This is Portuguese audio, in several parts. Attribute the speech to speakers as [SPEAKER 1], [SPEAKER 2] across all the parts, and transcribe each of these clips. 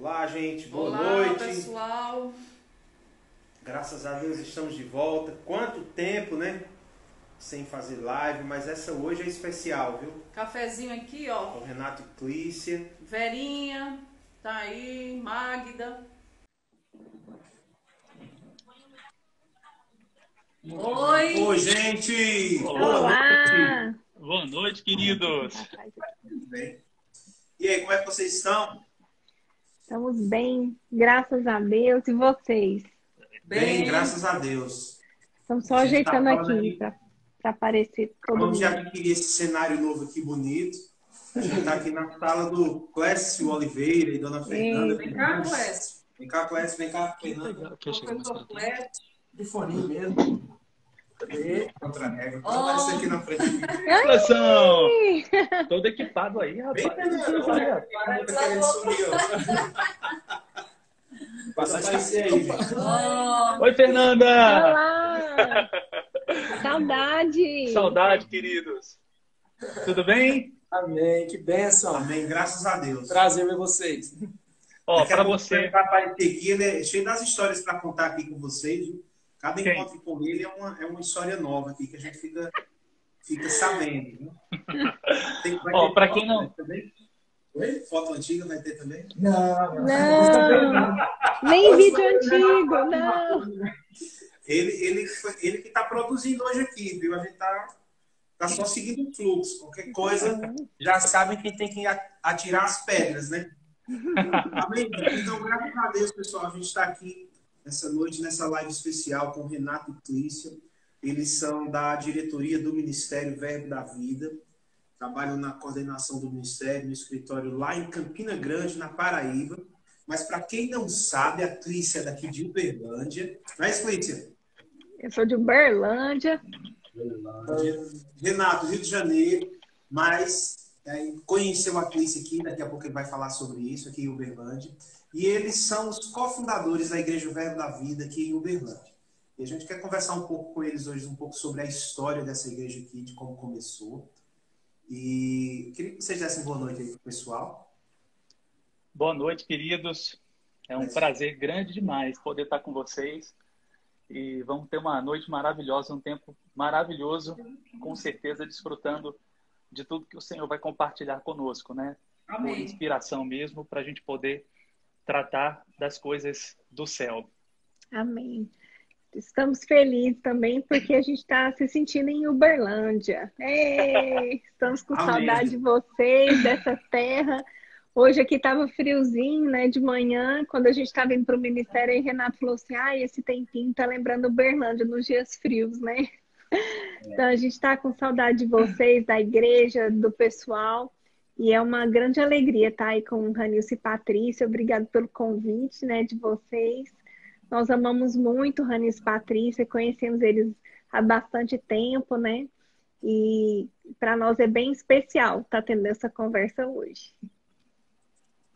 [SPEAKER 1] Olá, gente. Boa
[SPEAKER 2] Olá,
[SPEAKER 1] noite.
[SPEAKER 2] pessoal.
[SPEAKER 1] Graças a Deus estamos de volta. Quanto tempo, né? Sem fazer live, mas essa hoje é especial, viu?
[SPEAKER 2] Cafezinho aqui, ó.
[SPEAKER 1] Com Renato e Clícia.
[SPEAKER 2] Verinha, tá aí, Magda. Oi.
[SPEAKER 1] Oi, gente. Boa
[SPEAKER 3] Olá!
[SPEAKER 1] noite.
[SPEAKER 4] Boa noite, queridos.
[SPEAKER 1] Tudo bem? E aí, como é que vocês estão?
[SPEAKER 3] Estamos bem, graças a Deus. E vocês?
[SPEAKER 1] Bem, graças a Deus.
[SPEAKER 3] Estamos só
[SPEAKER 1] A gente tá
[SPEAKER 3] ajeitando
[SPEAKER 1] falando
[SPEAKER 3] aqui
[SPEAKER 1] aqui,
[SPEAKER 3] para aparecer todo
[SPEAKER 1] vamos já
[SPEAKER 3] mundo.
[SPEAKER 1] adquirir esse cenário novo aqui bonito. A gente está aqui na sala do Clécio Oliveira e Dona Fernanda.
[SPEAKER 2] Vem cá, Clécio.
[SPEAKER 1] Vem cá, Clécio. Vem cá, Fernanda.
[SPEAKER 2] Professor Clécio.
[SPEAKER 5] De fone mesmo. Cadê?
[SPEAKER 1] Contra a regra.
[SPEAKER 2] Ó.
[SPEAKER 1] Aparece aqui na frente.
[SPEAKER 4] Pressão! Todo equipado aí,
[SPEAKER 1] Bem,
[SPEAKER 4] rapaz.
[SPEAKER 1] Fernanda. Olha, tá querendo sumir, ó. Passa a aparecer aí, gente.
[SPEAKER 2] Ó.
[SPEAKER 4] Oi, Fernanda!
[SPEAKER 3] Olá! Saudade!
[SPEAKER 4] Saudade, queridos. Tudo bem?
[SPEAKER 5] Amém, que bênção.
[SPEAKER 1] Amém, graças a Deus.
[SPEAKER 5] Prazer ver vocês.
[SPEAKER 4] Ó,
[SPEAKER 1] Daqui a
[SPEAKER 4] pra
[SPEAKER 1] pouco
[SPEAKER 4] você.
[SPEAKER 1] ele vai aparecer aqui, ele é cheio das histórias para contar aqui com vocês. Viu? Cada
[SPEAKER 4] Quem?
[SPEAKER 1] encontro com ele é uma história nova aqui que a gente fica sabendo. Viu? Vai
[SPEAKER 4] Ó,
[SPEAKER 1] ter
[SPEAKER 4] pra
[SPEAKER 1] foto,
[SPEAKER 4] quem não-
[SPEAKER 1] né, também? Oi? Foto antiga vai ter também?
[SPEAKER 5] Não,
[SPEAKER 3] Não! Nem vídeo antigo, não!
[SPEAKER 1] Ele que está produzindo hoje aqui, viu? A gente tá só seguindo o fluxo. Qualquer coisa, já sabem quem tem que atirar as pedras, né? Amém? Então, graças a Deus, pessoal, a gente está aqui nessa noite, nessa live especial com Renato e Clícia. Eles são da diretoria do Ministério Verbo da Vida. Trabalham na coordenação do Ministério, no escritório lá em Campina Grande, na Paraíba. Mas para quem não sabe, a Clícia é daqui de Uberlândia. Não é isso, Clícia?
[SPEAKER 3] Eu sou de Uberlândia.
[SPEAKER 1] Renato, Rio de Janeiro, mas conheceu a Clícia aqui, daqui a pouco ele vai falar sobre isso, aqui em Uberlândia. E eles são os cofundadores da Igreja Verbo da Vida aqui em Uberlândia. E a gente quer conversar um pouco com eles hoje, um pouco sobre a história dessa igreja aqui, de como começou. E queria que vocês dessem boa noite aí pro pessoal.
[SPEAKER 4] Boa noite, queridos. É um prazer grande demais poder estar com vocês. E vamos ter uma noite maravilhosa, um tempo maravilhoso, com certeza desfrutando de tudo que o Senhor vai compartilhar conosco, né? Por
[SPEAKER 2] Amém.
[SPEAKER 4] inspiração mesmo, para a gente poder tratar das coisas do céu.
[SPEAKER 3] Amém. Estamos felizes também porque a gente está se sentindo em Uberlândia. Ei, estamos com
[SPEAKER 1] Amém.
[SPEAKER 3] saudade de vocês, dessa terra. Hoje aqui estava friozinho, né, de manhã, quando a gente estava indo para o ministério, aí Renato falou assim, esse tempinho tá lembrando Uberlândia nos dias frios, né? Então a gente está com saudade de vocês, da igreja, do pessoal, e é uma grande alegria estar aí com o Ranilson e Patrícia. Obrigado pelo convite, né, de vocês. Nós amamos muito o Ranilson e Patrícia, conhecemos eles há bastante tempo, né? E para nós é bem especial estar tendo essa conversa hoje.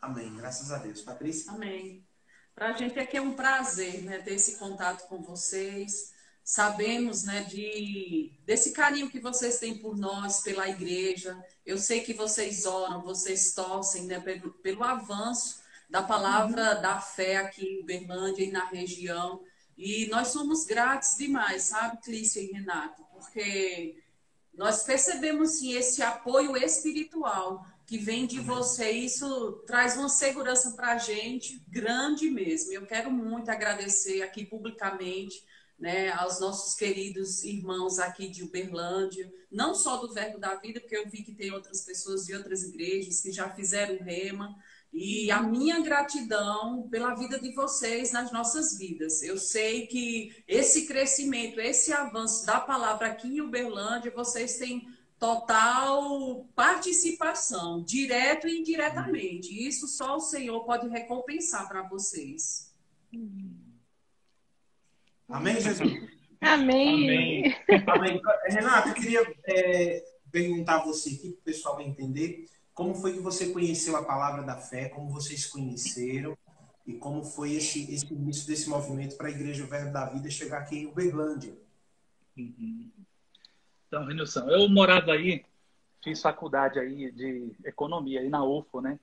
[SPEAKER 1] Amém, graças a Deus. Patrícia?
[SPEAKER 2] Amém. Para a gente aqui é um prazer, né, ter esse contato com vocês. Sabemos, né, desse carinho que vocês têm por nós, pela igreja. Eu sei que vocês oram, vocês torcem, né, pelo avanço da palavra da fé aqui em Uberlândia e na região. E nós somos gratos demais, sabe, Clícia e Renato? Porque nós percebemos, sim, esse apoio espiritual que vem de você. Isso traz uma segurança para a gente grande mesmo. Eu quero muito agradecer aqui publicamente, né, aos nossos queridos irmãos aqui de Uberlândia, não só do Verbo da Vida, porque eu vi que tem outras pessoas de outras igrejas que já fizeram rema, e a minha gratidão pela vida de vocês nas nossas vidas. Eu sei que esse crescimento, esse avanço da palavra aqui em Uberlândia, vocês têm total participação, direto e indiretamente. Isso só o Senhor pode recompensar para vocês.
[SPEAKER 1] Amém, Jesus?
[SPEAKER 3] Amém.
[SPEAKER 1] Amém. Renato, eu queria perguntar a você aqui, para o pessoal entender, como foi que você conheceu a palavra da fé, como vocês conheceram e como foi esse início desse movimento para a Igreja Verbo da Vida chegar aqui em Uberlândia.
[SPEAKER 4] Então, Renilson, eu morava aí, fiz faculdade aí de economia aí na UFO, né?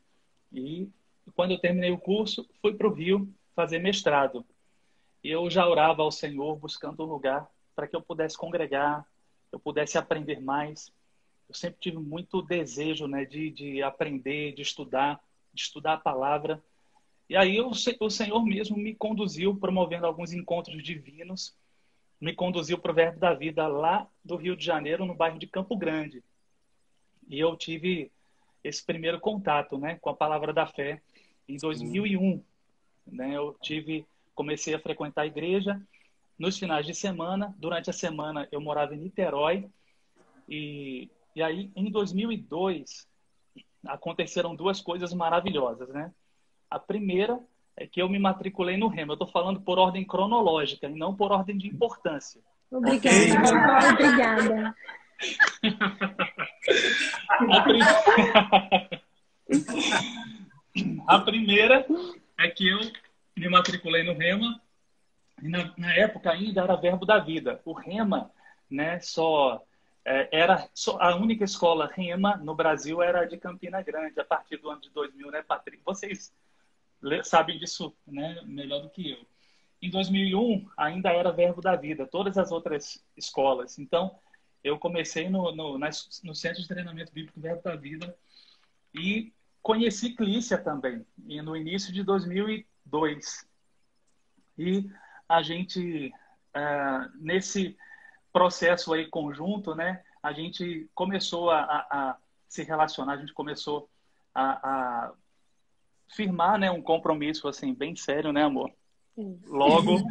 [SPEAKER 4] E quando eu terminei o curso, fui para o Rio fazer mestrado. E eu já orava ao Senhor buscando um lugar para que eu pudesse congregar, eu pudesse aprender mais. Eu sempre tive muito desejo, né, de aprender, de estudar a palavra. E aí o Senhor mesmo me conduziu, promovendo alguns encontros divinos, me conduziu para o Verbo da Vida lá do Rio de Janeiro, no bairro de Campo Grande. E eu tive esse primeiro contato, né, com a palavra da fé em 2001. Né, comecei a frequentar a igreja nos finais de semana. Durante a semana eu morava em Niterói. E aí, em 2002, aconteceram duas coisas maravilhosas, né? A primeira é que eu me matriculei no Rema. Eu estou falando por ordem cronológica e não por ordem de importância.
[SPEAKER 3] Obrigada. Obrigada.
[SPEAKER 4] A primeira é que eu me matriculei no Rema e na época ainda era Verbo da Vida. O Rema, né, era a única escola Rema no Brasil era de Campina Grande, a partir do ano de 2000, né, Patrick? Vocês sabem disso, né, melhor do que eu. Em 2001, ainda era Verbo da Vida, todas as outras escolas. Então, eu comecei no Centro de Treinamento Bíblico Verbo da Vida e conheci Clícia também, no início de 2002. E a gente, nesse processo aí conjunto, né, a gente começou a se relacionar, a gente começou a firmar, né, um compromisso assim bem sério, né, amor? Logo.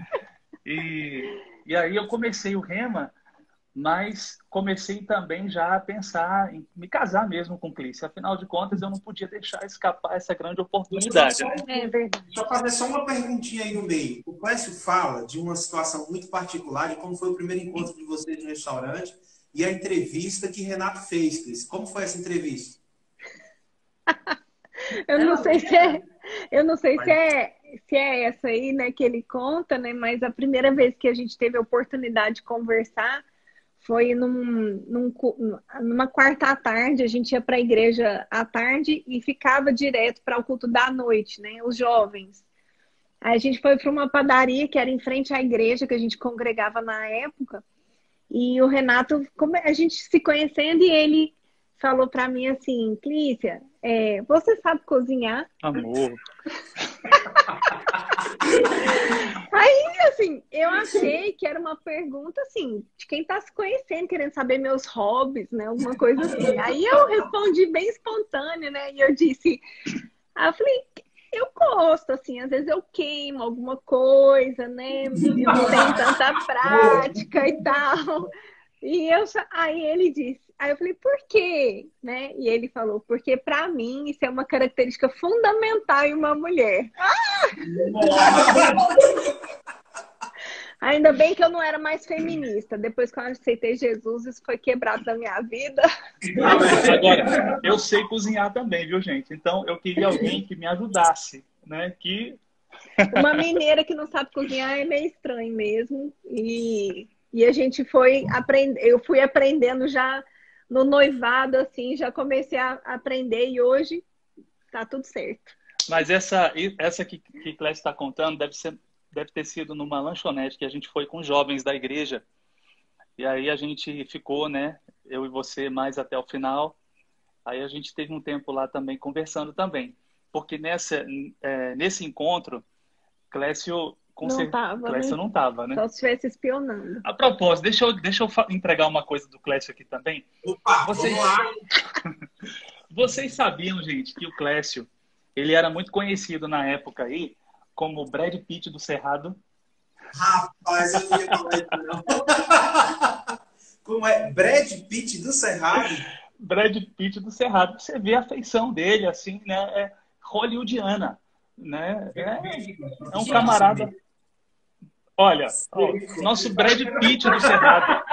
[SPEAKER 4] E aí eu comecei o Rema, mas comecei também já a pensar em me casar mesmo com Clícia. Afinal de contas, eu não podia deixar escapar essa grande oportunidade. Né?
[SPEAKER 3] É verdade.
[SPEAKER 1] Deixa eu fazer só uma perguntinha aí no meio. O Clécio fala de uma situação muito particular de como foi o primeiro encontro de vocês no restaurante e a entrevista que Renato fez, Clícia. Como foi essa entrevista?
[SPEAKER 3] Eu não sei se é essa aí, né, que ele conta, né? Mas a primeira vez que a gente teve a oportunidade de conversar foi numa quarta à tarde. A gente ia para a igreja à tarde e ficava direto para o culto da noite, né? Os jovens. Aí a gente foi para uma padaria que era em frente à igreja que a gente congregava na época. E o Renato, a gente se conhecendo, e ele falou para mim assim: Clícia, você sabe cozinhar?
[SPEAKER 4] Amor.
[SPEAKER 3] Aí, assim, eu achei que era uma pergunta, assim, de quem tá se conhecendo, querendo saber meus hobbies, né? Alguma coisa assim. Aí eu respondi bem espontânea, né? E eu disse... Aí eu falei, eu gosto, assim, às vezes eu queimo alguma coisa, né? Eu não tenho tanta prática e tal. Aí ele disse... Aí eu falei, por quê? Né? E ele falou, porque para mim isso é uma característica fundamental em uma mulher. Ainda bem que eu não era mais feminista. Depois que eu aceitei Jesus, isso foi quebrado da minha vida.
[SPEAKER 4] Agora, eu sei cozinhar também, viu, gente? Então, eu queria alguém que me ajudasse, né?
[SPEAKER 3] Uma mineira que não sabe cozinhar é meio estranho mesmo. E a gente foi aprender. Eu fui aprendendo já no noivado, assim, já comecei a aprender e hoje tá tudo certo.
[SPEAKER 4] Mas essa que Clécio está contando deve ter sido numa lanchonete que a gente foi com jovens da igreja. E aí a gente ficou, né, eu e você, mais até o final. Aí a gente teve um tempo lá também conversando também. Porque nesse encontro, Clécio... Clécio
[SPEAKER 3] né?
[SPEAKER 4] não estava, né?
[SPEAKER 3] Só se estivesse espionando.
[SPEAKER 4] A propósito, deixa eu entregar uma coisa do Clécio aqui também.
[SPEAKER 1] Opa,
[SPEAKER 4] Vocês sabiam, gente, que o Clécio, ele era muito conhecido na época aí como o Brad Pitt do Cerrado?
[SPEAKER 1] Rapaz, eu não ia falar isso, não. Como é? Brad Pitt do Cerrado?
[SPEAKER 4] Brad Pitt do Cerrado. Você vê a feição dele, assim, né? É hollywoodiana, né? É um camarada... Olha, nosso Brad Pitt do Cerrado.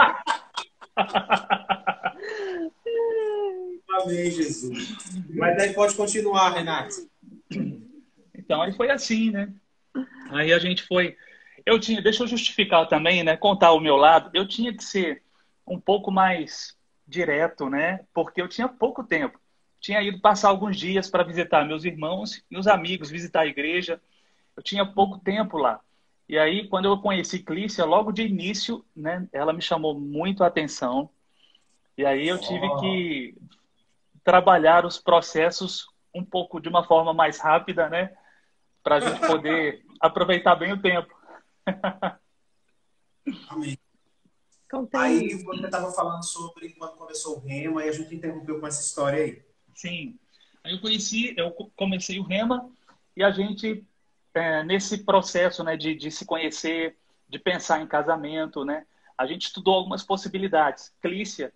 [SPEAKER 1] Amém, Jesus. Mas aí pode continuar, Renato.
[SPEAKER 4] Então, aí foi assim, né? Aí a gente foi... Deixa eu justificar também, né? Contar o meu lado. Eu tinha que ser um pouco mais direto, né? Porque eu tinha pouco tempo. tinha ido passar alguns dias para visitar meus irmãos, meus amigos, visitar a igreja. Eu tinha pouco tempo lá. E aí, quando eu conheci Clícia, logo de início, né, ela me chamou muito a atenção. E aí eu tive que trabalhar os processos um pouco de uma forma mais rápida, né, para a gente poder aproveitar bem o tempo.
[SPEAKER 1] Amém.
[SPEAKER 3] Contei.
[SPEAKER 1] Aí você estava falando sobre quando começou o Rema e a gente interrompeu com essa história aí.
[SPEAKER 4] Sim. Aí eu comecei o Rema e a gente, nesse processo, né, de se conhecer, de pensar em casamento, né, a gente estudou algumas possibilidades. Clícia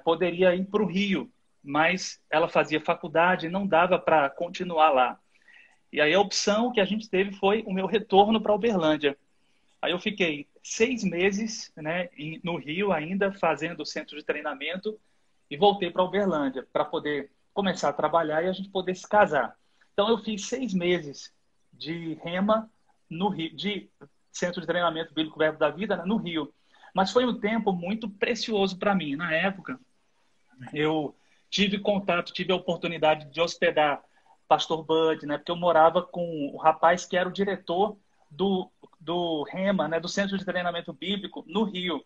[SPEAKER 4] poderia ir para o Rio, mas ela fazia faculdade e não dava para continuar lá. E aí a opção que a gente teve foi o meu retorno para Uberlândia. Aí eu fiquei 6 meses, né, no Rio ainda, fazendo o centro de treinamento e voltei para Uberlândia para poder começar a trabalhar e a gente poder se casar. Então eu fiz 6 meses de Rema no Rio, de centro de treinamento bíblico Verbo da Vida, né, no Rio. Mas foi um tempo muito precioso para mim. Na época, eu tive contato, tive a oportunidade de hospedar Pastor Bud, né, porque eu morava com o rapaz que era o diretor do Rema, né, do Centro de Treinamento Bíblico, no Rio,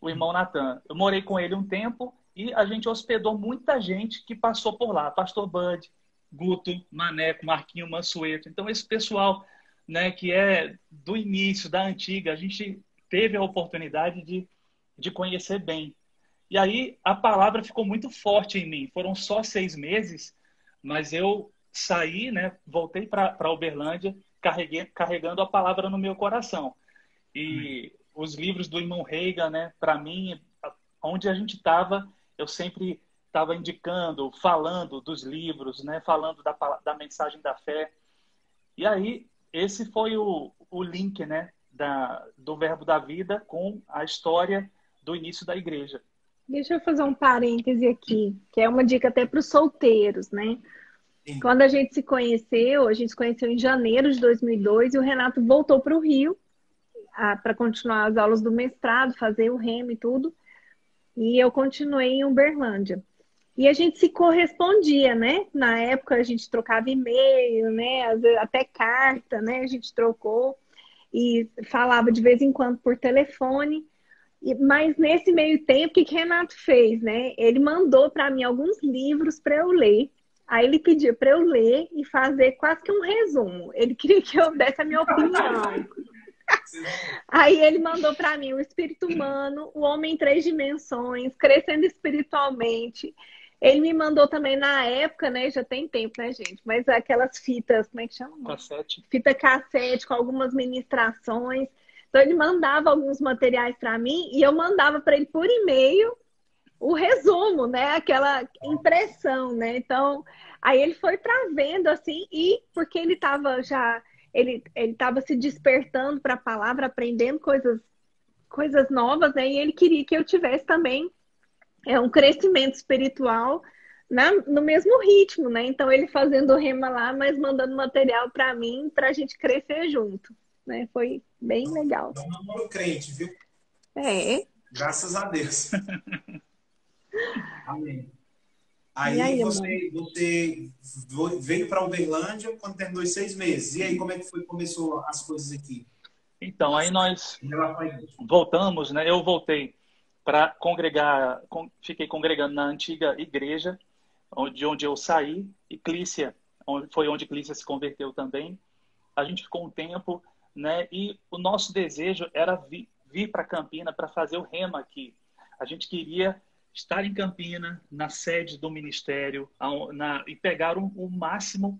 [SPEAKER 4] o irmão Natan. Eu morei com ele um tempo e a gente hospedou muita gente que passou por lá. Pastor Bud, Guto, Maneco, Marquinho, Mansueto. Então, esse pessoal, né, que é do início, da antiga, a gente teve a oportunidade de conhecer bem. E aí, a palavra ficou muito forte em mim. Foram só 6 meses, mas eu saí, né, voltei para Uberlândia, carregando a palavra no meu coração. E os livros do irmão Reagan, né, para mim, onde a gente estava, eu sempre estava indicando, falando dos livros, né, falando da mensagem da fé. E aí, esse foi o link, né, do Verbo da Vida com a história do início da igreja.
[SPEAKER 3] Deixa eu fazer um parêntese aqui, que é uma dica até para os solteiros, né?
[SPEAKER 1] Sim.
[SPEAKER 3] Quando a gente se conheceu em janeiro de 2002 e o Renato voltou para o Rio para continuar as aulas do mestrado, fazer o Rema e tudo. E eu continuei em Uberlândia. E a gente se correspondia, né? Na época a gente trocava e-mail, né? Às vezes até carta, né? A gente trocou e falava de vez em quando por telefone. Mas nesse meio tempo, o que Renato fez, né? Ele mandou para mim alguns livros para eu ler. Aí ele pediu para eu ler e fazer quase que um resumo. Ele queria que eu desse a minha opinião. Aí ele mandou para mim o Espírito Humano, o Homem em Três Dimensões, Crescendo Espiritualmente. Ele me mandou também na época, né? Já tem tempo, né, gente? Mas aquelas fitas, como é que chama?
[SPEAKER 4] Cassete.
[SPEAKER 3] Fita cassete com algumas ministrações. Então ele mandava alguns materiais para mim e eu mandava para ele por e-mail o resumo, né? Aquela impressão, né? Então, aí ele foi trazendo assim, e porque ele estava já, ele estava se despertando para a palavra, aprendendo coisas novas, né? E ele queria que eu tivesse também um crescimento espiritual no mesmo ritmo, né? Então ele fazendo o Rema lá, mas mandando material para mim, para a gente crescer junto, né? Foi bem legal.
[SPEAKER 1] Não namoro crente, viu?
[SPEAKER 3] É.
[SPEAKER 1] Graças a Deus. Amém.
[SPEAKER 3] E aí,
[SPEAKER 1] você veio para Uberlândia quando terminou os 6 meses. E aí, como é que foi? Começou as coisas aqui?
[SPEAKER 4] Então, aí nós voltamos, né? Eu voltei para congregar, fiquei congregando na antiga igreja, de onde eu saí, e Clícia, foi onde Clícia se converteu também. A gente ficou um tempo, né? E o nosso desejo era vir para Campina para fazer o Rema aqui. A gente queria estar em Campina, na sede do ministério, e pegar o máximo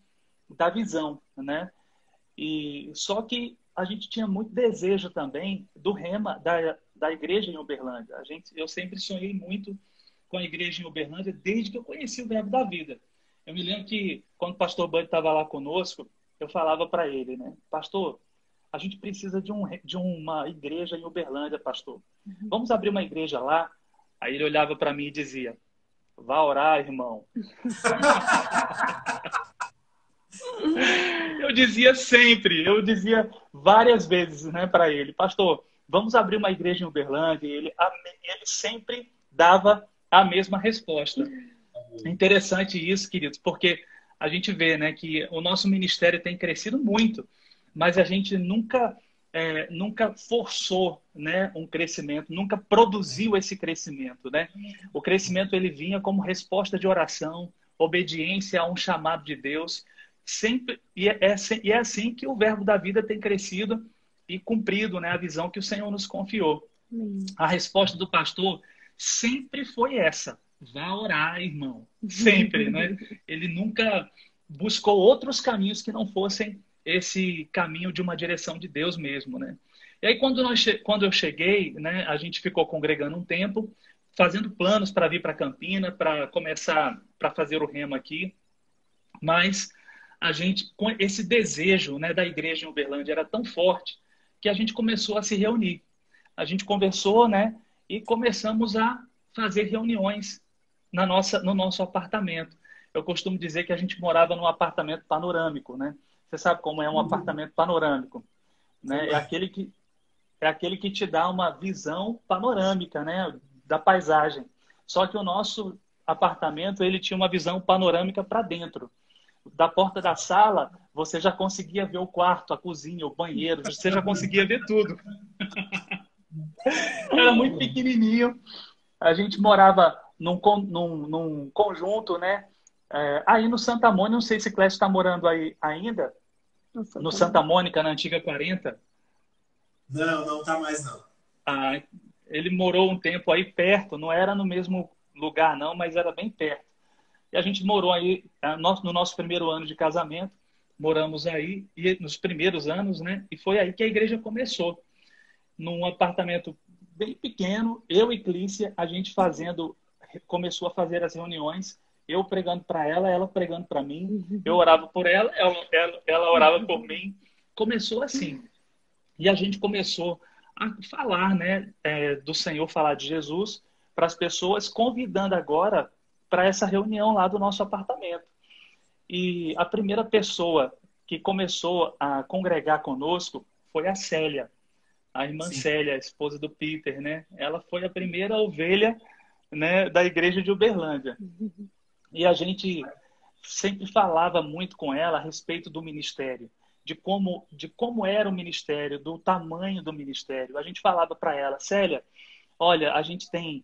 [SPEAKER 4] da visão, né? E só que a gente tinha muito desejo também do Rema, da igreja em Uberlândia. Eu sempre sonhei muito com a igreja em Uberlândia desde que eu conheci o Verbo da Vida. Eu me lembro que quando o pastor Bud estava lá conosco, eu falava para ele, né? Pastor, a gente precisa de uma igreja em Uberlândia, pastor. Vamos abrir uma igreja lá? Aí ele olhava para mim e dizia, vá orar, irmão. Eu dizia várias vezes, né, para ele, pastor, vamos abrir uma igreja em Uberlândia. E ele sempre dava a mesma resposta. É interessante isso, queridos, porque a gente vê, né, que o nosso ministério tem crescido muito, mas a gente nunca forçou, né, um crescimento, nunca produziu esse crescimento, né? O crescimento ele vinha como resposta de oração, obediência a um chamado de Deus, sempre e é assim que o verbo da vida tem crescido e cumprido, né, a visão que o Senhor nos confiou. A resposta do pastor sempre foi essa: vá orar, irmão. Sempre, né? Ele nunca buscou outros caminhos que não fossem esse caminho de uma direção de Deus mesmo, né? E aí, quando eu cheguei, né, a gente ficou congregando um tempo, fazendo planos para vir para Campina, para começar, para fazer o rema aqui. Mas a gente, com esse desejo, né, da igreja em Uberlândia era tão forte que a gente começou a se reunir. A gente conversou, né, e começamos a fazer reuniões no nosso apartamento. Eu costumo dizer que a gente morava num apartamento panorâmico, né? Você sabe como é um apartamento panorâmico, né? É aquele que te dá uma visão panorâmica, né, da paisagem. Só que o nosso apartamento, ele tinha uma visão panorâmica para dentro. Da porta da sala, você já conseguia ver o quarto, a cozinha, o banheiro, você já conseguia ver tudo. Era muito pequenininho. A gente morava num conjunto, né? Aí no Santa Mônica, não sei se Clécio está morando aí ainda, no Santa Mônica, na antiga 40.
[SPEAKER 1] Não está mais não.
[SPEAKER 4] Ele morou um tempo aí perto, não era no mesmo lugar não, mas era bem perto. E a gente morou aí no nosso primeiro ano de casamento, moramos aí e nos primeiros anos, né? E foi aí que a igreja começou. Num apartamento bem pequeno, eu e Clícia, a gente começou a fazer as reuniões, eu pregando para ela pregando para mim, eu orava por ela orava por mim. Começou assim. E a gente começou a falar, né, do Senhor, falar de Jesus para as pessoas, convidando agora para essa reunião lá do nosso apartamento. E a primeira pessoa que começou a congregar conosco foi a Célia, a irmã
[SPEAKER 1] Sim.
[SPEAKER 4] Célia, a esposa do Peter, né? Ela foi a primeira ovelha, né, da igreja de Uberlândia. E a gente sempre falava muito com ela a respeito do ministério, de como era o ministério, do tamanho do ministério. A gente falava para ela: Célia, olha, a gente tem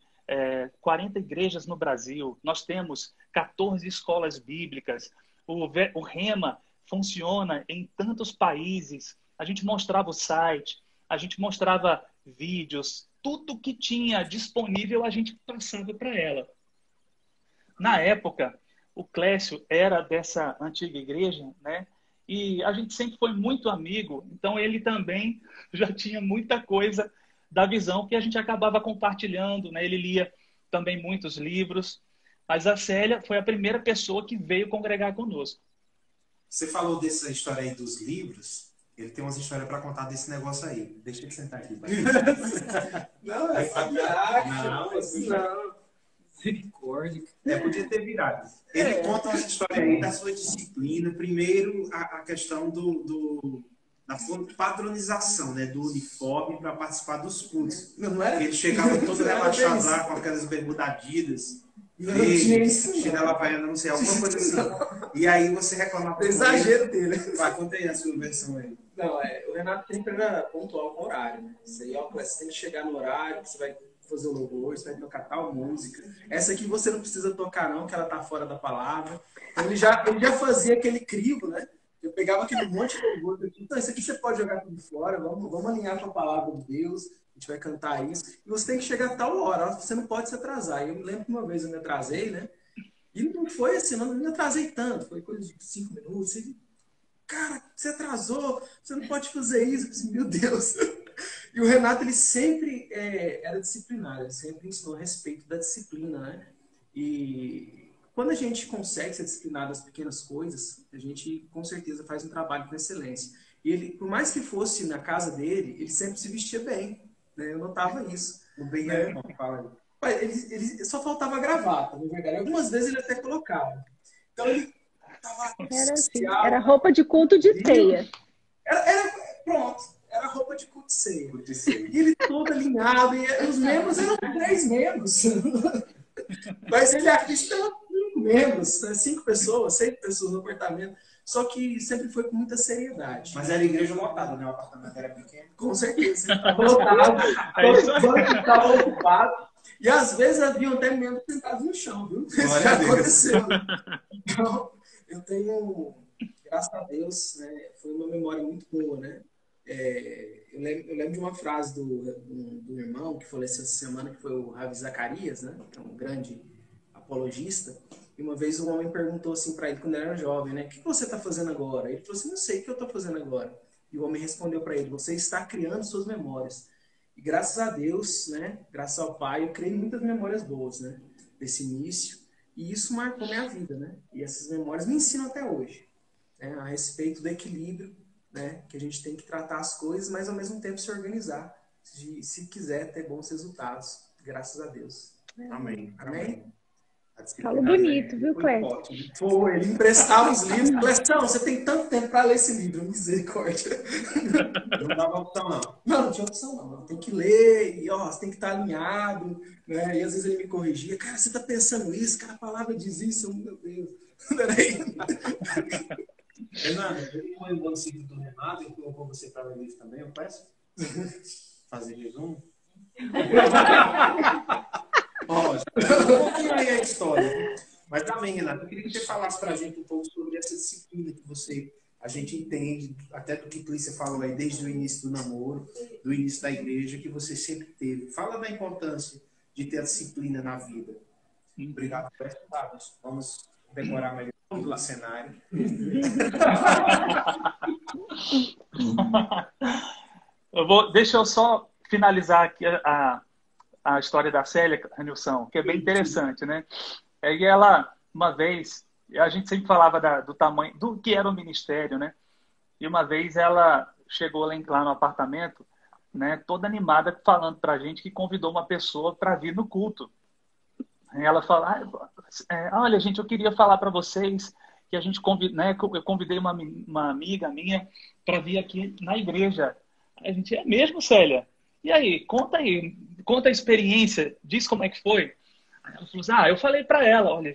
[SPEAKER 4] 40 igrejas no Brasil, nós temos 14 escolas bíblicas, o Rema funciona em tantos países. A gente mostrava o site, a gente mostrava vídeos, tudo que tinha disponível a gente passava para ela. Na época, o Clécio era dessa antiga igreja, né? E a gente sempre foi muito amigo, então ele também já tinha muita coisa da visão que a gente acabava compartilhando, né? Ele lia também muitos livros, mas a Célia foi a primeira pessoa que veio congregar conosco.
[SPEAKER 1] Você falou dessa história aí dos livros, ele tem umas histórias para contar desse negócio aí. Deixa ele sentar aqui.
[SPEAKER 5] Não, não. Misericórdia.
[SPEAKER 1] Podia ter virado. Ele conta uma história aí da sua disciplina. Primeiro, a questão da padronização, né, do uniforme para participar dos cultos.
[SPEAKER 5] Não era?
[SPEAKER 1] Ele chegava todo relaxado lá com aquelas bermudas Adidas, chinela havaiana, não sei, alguma coisa assim. E aí você reclamava.
[SPEAKER 5] Exagero dele.
[SPEAKER 1] Vai, conta aí a sua versão aí.
[SPEAKER 5] Não, o Renato sempre era pontual com o horário, né? Isso aí, você tem que chegar no horário, você vai fazer o louvor, você vai tocar tal música. Essa aqui você não precisa tocar não, que ela tá fora da palavra. Então ele já fazia aquele crivo, né? Eu pegava aquele monte de louvor, então isso aqui você pode jogar tudo fora, vamos alinhar com a palavra de Deus, a gente vai cantar isso. E você tem que chegar a tal hora, você não pode se atrasar. Eu me lembro que uma vez eu me atrasei, né? E não foi assim, não me atrasei tanto, foi coisa de 5 minutos. E, cara, você atrasou, você não pode fazer isso. Eu pensei, meu Deus. E o Renato, ele sempre era disciplinado, ele sempre ensinou a respeito da disciplina, né? E quando a gente consegue ser disciplinado nas pequenas coisas, a gente com certeza faz um trabalho com excelência. E ele, por mais que fosse na casa dele, ele sempre se vestia bem, né? Eu notava isso.
[SPEAKER 1] O bem é bom, fala aí.
[SPEAKER 5] Ele só faltava gravata, na verdade. Algumas vezes ele até colocava. Então ele tava
[SPEAKER 3] era assim, era roupa de culto de ceia.
[SPEAKER 5] Pronto. Era roupa de culto de ceia. E ele todo alinhado. E os membros eram 3 membros. Mas ele aqui estava membros, né? 5 pessoas, 6 pessoas no apartamento. Só que sempre foi com muita seriedade.
[SPEAKER 1] Mas era igreja lotada, né? O apartamento era pequeno.
[SPEAKER 5] Com certeza. Sempre estava lotado. Todo banco estava ocupado. E às vezes haviam até membros sentados no chão, viu? Isso já aconteceu. Então, eu tenho, graças a Deus, né? Foi uma memória muito boa, né? Eu lembro de uma frase do irmão que falou essa semana, que foi o Ravi Zacarias, né? Que é um grande apologista. E uma vez um homem perguntou assim para ele, quando ele era jovem, né? O que você está fazendo agora? Ele falou assim, não sei o que eu estou fazendo agora. E o homem respondeu para ele, você está criando suas memórias. E graças a Deus, né? Graças ao Pai, eu criei muitas memórias boas, né? Desse início. E isso marcou minha vida, né? E essas memórias me ensinam até hoje, né? A respeito do equilíbrio, né? Que a gente tem que tratar as coisas, mas ao mesmo tempo se organizar, se quiser ter bons resultados. Graças a Deus.
[SPEAKER 1] Amém.
[SPEAKER 5] Amém?
[SPEAKER 3] Falou bonito, viu, Clécio?
[SPEAKER 5] Foi, ele emprestava os livros. Clécio, você tem tanto tempo para ler esse livro, misericórdia.
[SPEAKER 1] Não dava opção, não.
[SPEAKER 5] Não tinha opção, não. Tem que ler, e ó, você tem que estar alinhado, né? E às vezes ele me corrigia. Cara, você está pensando isso? Cara, a palavra diz isso. Meu Deus. Peraí.
[SPEAKER 1] Fernando, ele mandou o ciclo do Renato e colocou você para ler livro também, eu peço? Fazer resumo? Ó, aí a história. Mas também, Renato, eu queria que você falasse para a gente um pouco sobre essa disciplina que a gente entende, até do que você falou aí, desde o início do namoro, do início da igreja, que você sempre teve. Fala da importância de ter a disciplina na vida. Obrigado por essa palavra. Vamos decorar melhor o cenário.
[SPEAKER 4] Deixa eu só finalizar aqui a história da Célia, Nilson, que é bem interessante, né? E ela, uma vez, a gente sempre falava do tamanho, do que era o ministério, né? E uma vez ela chegou lá no apartamento, né, toda animada, falando pra gente que convidou uma pessoa para vir no culto. E ela fala, olha, gente, eu queria falar para vocês que a gente eu convidei uma amiga minha para vir aqui na igreja. A gente, é mesmo, Célia? E aí, conta a experiência, diz como é que foi. Aí ela falou assim, eu falei para ela, olha,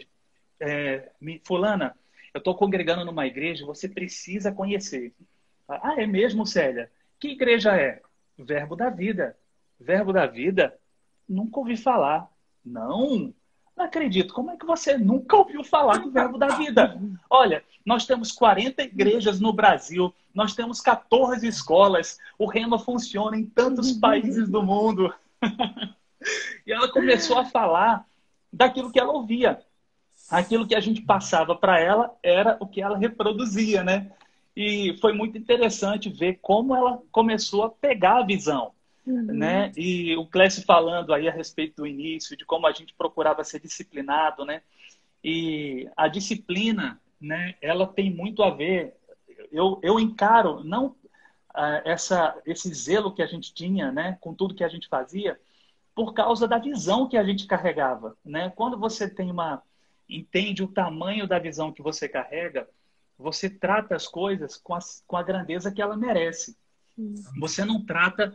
[SPEAKER 4] fulana, eu estou congregando numa igreja, você precisa conhecer. É mesmo, Célia? Que igreja é? Verbo da Vida. Verbo da Vida? Nunca ouvi falar. Não acredito. Como é que você nunca ouviu falar do Verbo da Vida? Olha, nós temos 40 igrejas no Brasil, nós temos 14 escolas, o Rema funciona em tantos países do mundo. E ela começou a falar daquilo que ela ouvia. Aquilo que a gente passava para ela era o que ela reproduzia, né? E foi muito interessante ver como ela começou a pegar a visão. Né? E o Clécio falando aí a respeito do início, de como a gente procurava ser disciplinado, né? E a disciplina, né, ela tem muito a ver, eu encaro não esse zelo que a gente tinha, né, com tudo que a gente fazia, por causa da visão que a gente carregava, né? Quando você entende o tamanho da visão que você carrega, você trata as coisas com a grandeza que ela merece. Você não trata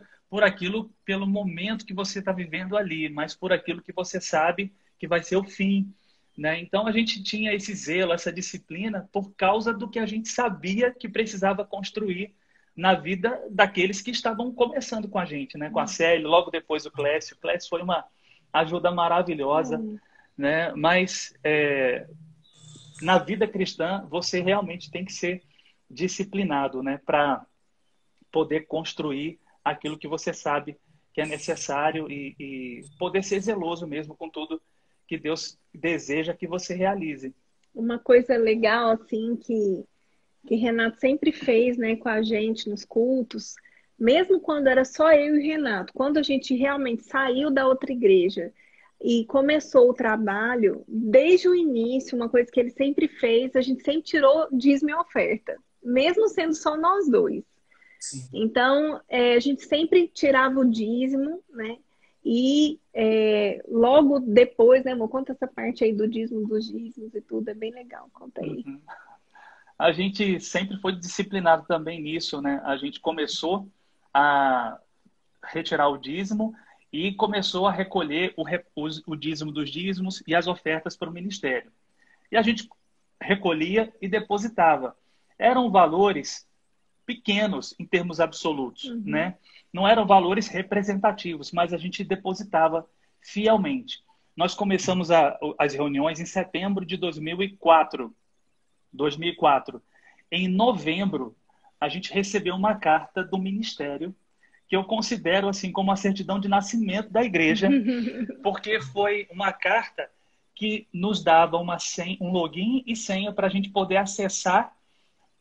[SPEAKER 4] pelo momento que você está vivendo ali, mas por aquilo que você sabe que vai ser o fim, né? Então a gente tinha esse zelo, essa disciplina, por causa do que a gente sabia que precisava construir na vida daqueles que estavam começando com a gente, né? Com a Célia, logo depois o Clécio. O Clécio foi uma ajuda maravilhosa, né? Mas na vida cristã você realmente tem que ser disciplinado, né? Para poder construir aquilo que você sabe que é necessário e poder ser zeloso mesmo com tudo que Deus deseja que você realize.
[SPEAKER 3] Uma coisa legal, assim, que Renato sempre fez, né, com a gente nos cultos, mesmo quando era só eu e o Renato, quando a gente realmente saiu da outra igreja e começou o trabalho, desde o início, uma coisa que ele sempre fez, a gente sempre tirou dízimo e oferta, mesmo sendo só nós dois. Sim. Então, a gente sempre tirava o dízimo, né? E logo depois, né, amor? Conta essa parte aí do dízimo, dos dízimos e tudo, é bem legal, conta aí.
[SPEAKER 4] A gente sempre foi disciplinado também nisso, né? A gente começou a retirar o dízimo e começou a recolher o dízimo dos dízimos e as ofertas para o ministério. e a gente recolhia e depositava. Eram valores pequenos em termos absolutos, né? Não eram valores representativos, mas a gente depositava fielmente. Nós começamos as reuniões em setembro de 2004. Em novembro, a gente recebeu uma carta do ministério que eu considero assim como a certidão de nascimento da igreja, porque foi uma carta que nos dava um login e senha para a gente poder acessar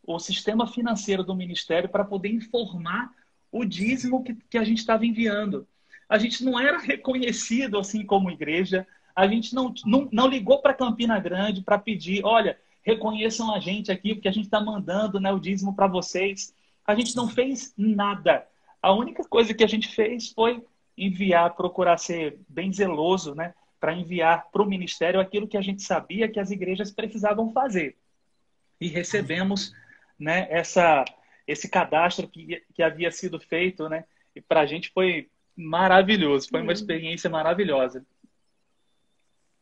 [SPEAKER 4] o sistema financeiro do ministério para poder informar o dízimo que a gente estava enviando. A gente não era reconhecido assim como igreja, a gente não ligou para Campina Grande para pedir, olha, reconheçam a gente aqui, porque a gente está mandando, né, o dízimo para vocês. A gente não fez nada. A única coisa que a gente fez foi enviar, procurar ser bem zeloso, né, para enviar para o ministério aquilo que a gente sabia que as igrejas precisavam fazer. E recebemos, né, esse cadastro que havia sido feito, né, e para a gente foi maravilhoso, foi uma experiência maravilhosa.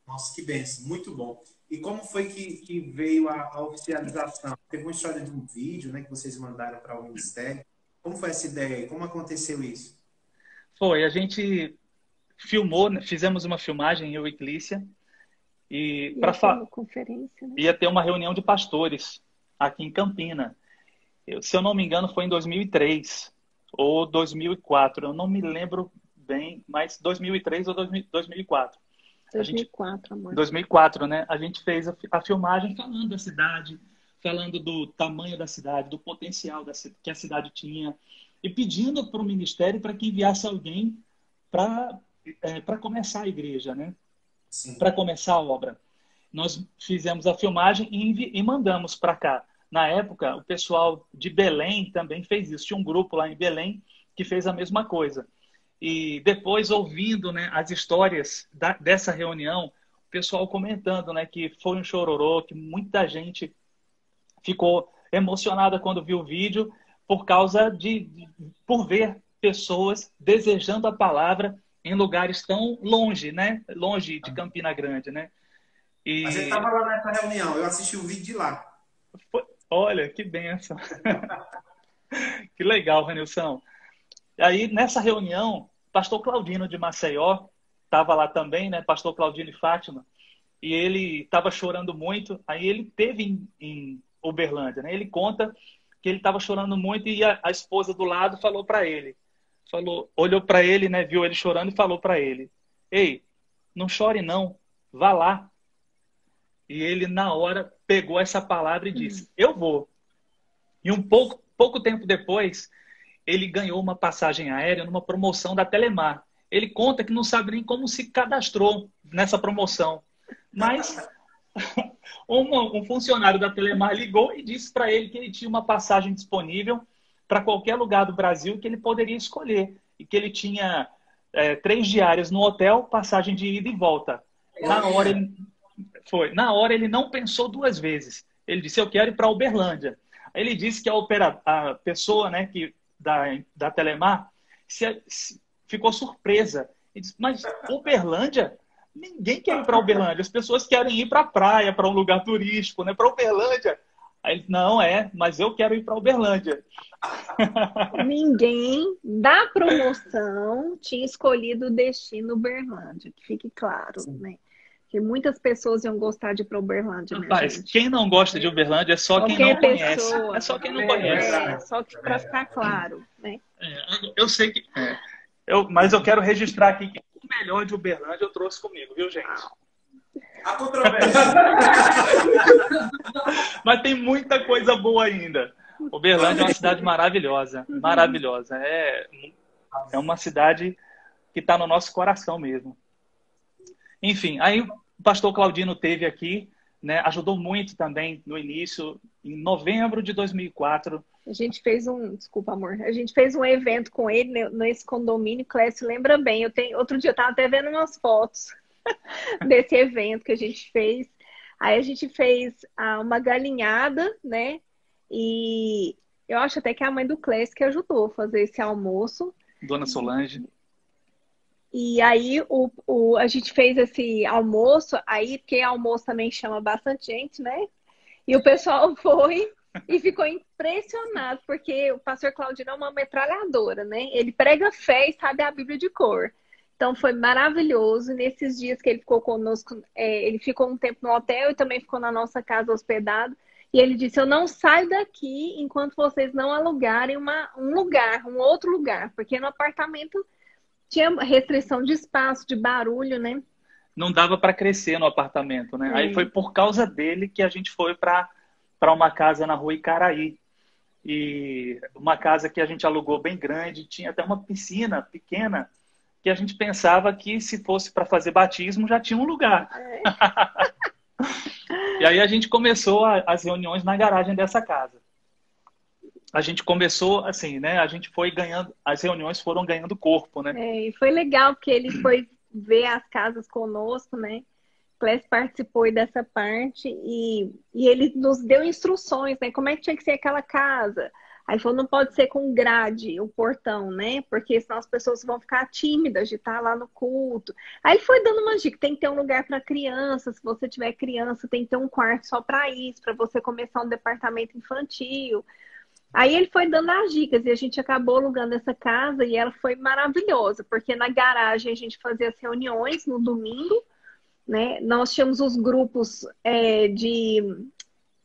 [SPEAKER 1] Nossa, que bênção, muito bom. E como foi que veio a oficialização? Teve uma história de um vídeo, né, que vocês mandaram para o ministério. Como foi essa ideia aí? Como aconteceu isso?
[SPEAKER 4] Foi, a gente filmou, fizemos uma filmagem, eu e Clícia, e ia ter uma reunião de pastores aqui em Campina. Se eu não me engano, foi em 2003 ou 2004. Eu não me lembro bem, mas 2003 ou 2004.
[SPEAKER 3] 2004, amor.
[SPEAKER 4] 2004, né? A gente fez a filmagem falando da cidade, falando do tamanho da cidade, do potencial que a cidade tinha, e pedindo para o ministério para que enviasse alguém para começar a igreja, né? Para começar a obra. Nós fizemos a filmagem e mandamos para cá. Na época, o pessoal de Belém também fez isso. Tinha um grupo lá em Belém que fez a mesma coisa. E depois, ouvindo, né, as histórias dessa reunião, o pessoal comentando, né, que foi um chororô, que muita gente ficou emocionada quando viu o vídeo por causa por ver pessoas desejando a palavra em lugares tão longe, né? Longe de Campina Grande, né?
[SPEAKER 1] E... A gente estava lá nessa reunião, eu assisti o vídeo de lá.
[SPEAKER 4] Olha, que bênção. Que legal, Renilson. Aí, nessa reunião, pastor Claudino de Maceió estava lá também, né? Pastor Claudino e Fátima. E ele estava chorando muito. Aí ele teve em Uberlândia, né? Ele conta que ele estava chorando muito e a esposa do lado falou para ele. Olhou para ele, né? Viu ele chorando e falou para ele: ei, não chore não, vá lá. E ele, na hora, pegou essa palavra e disse: eu vou. E pouco tempo depois, ele ganhou uma passagem aérea numa promoção da Telemar. Ele conta que não sabe nem como se cadastrou nessa promoção. Mas um funcionário da Telemar ligou e disse para ele que ele tinha uma passagem disponível para qualquer lugar do Brasil que ele poderia escolher. E que ele tinha 3 diárias no hotel, passagem de ida e volta. Na hora ele não pensou 2 vezes. Ele disse: eu quero ir para Uberlândia. Ele disse que a pessoa, né, da Telemar ficou surpresa. Ele disse: mas Uberlândia? Ninguém quer ir para Uberlândia. As pessoas querem ir para a praia, para um lugar turístico, né? Para Uberlândia. Aí ele: não, mas eu quero ir para Uberlândia.
[SPEAKER 3] Ninguém da promoção tinha escolhido o destino Uberlândia, que fique claro, né? Que muitas pessoas iam gostar de ir para Uberlândia.
[SPEAKER 4] Rapaz, quem não gosta de Uberlândia é só quem não conhece. É só quem não conhece.
[SPEAKER 3] Só que para ficar claro, né?
[SPEAKER 4] Eu sei que... mas eu quero registrar aqui que o melhor de Uberlândia eu trouxe comigo, viu, gente?
[SPEAKER 1] A controvérsia.
[SPEAKER 4] Mas tem muita coisa boa ainda. Uberlândia é uma cidade maravilhosa. Maravilhosa. É uma cidade que está no nosso coração mesmo. Enfim, aí o pastor Claudino teve aqui, né, ajudou muito também no início, em novembro de 2004.
[SPEAKER 3] A gente fez desculpa, amor, a gente fez um evento com ele nesse condomínio, Clécio lembra bem, outro dia eu estava até vendo umas fotos desse evento que a gente fez. Aí a gente fez uma galinhada, né, e eu acho até que a mãe do Clécio que ajudou a fazer esse almoço.
[SPEAKER 4] Dona Solange.
[SPEAKER 3] E aí a gente fez esse almoço, aí, porque almoço também chama bastante gente, né? E o pessoal foi e ficou impressionado, porque o pastor Claudino é uma metralhadora, né? Ele prega fé e sabe a Bíblia de cor. Então foi maravilhoso. Nesses dias que ele ficou conosco, ele ficou um tempo no hotel e também ficou na nossa casa hospedado. E ele disse: eu não saio daqui enquanto vocês não alugarem um outro lugar, porque no apartamento tinha restrição de espaço, de barulho, né?
[SPEAKER 4] Não dava para crescer no apartamento, né? Aí foi por causa dele que a gente foi para uma casa na rua Icaraí. E uma casa que a gente alugou bem grande, tinha até uma piscina pequena, que a gente pensava que se fosse para fazer batismo já tinha um lugar. E aí a gente começou as reuniões na garagem dessa casa. A gente começou assim, né? A gente foi ganhando, as reuniões foram ganhando corpo, né?
[SPEAKER 3] E foi legal porque ele foi ver as casas conosco, né? O Clécio participou dessa parte e ele nos deu instruções, né? Como é que tinha que ser aquela casa. Aí falou, não pode ser com grade o portão, né? Porque senão as pessoas vão ficar tímidas de estar lá no culto. Aí ele foi dando uma dica, tem que ter um lugar para criança, se você tiver criança, tem que ter um quarto só para isso, para você começar um departamento infantil. Aí ele foi dando as dicas e a gente acabou alugando essa casa e ela foi maravilhosa, porque na garagem a gente fazia as reuniões no domingo, né? Nós tínhamos os grupos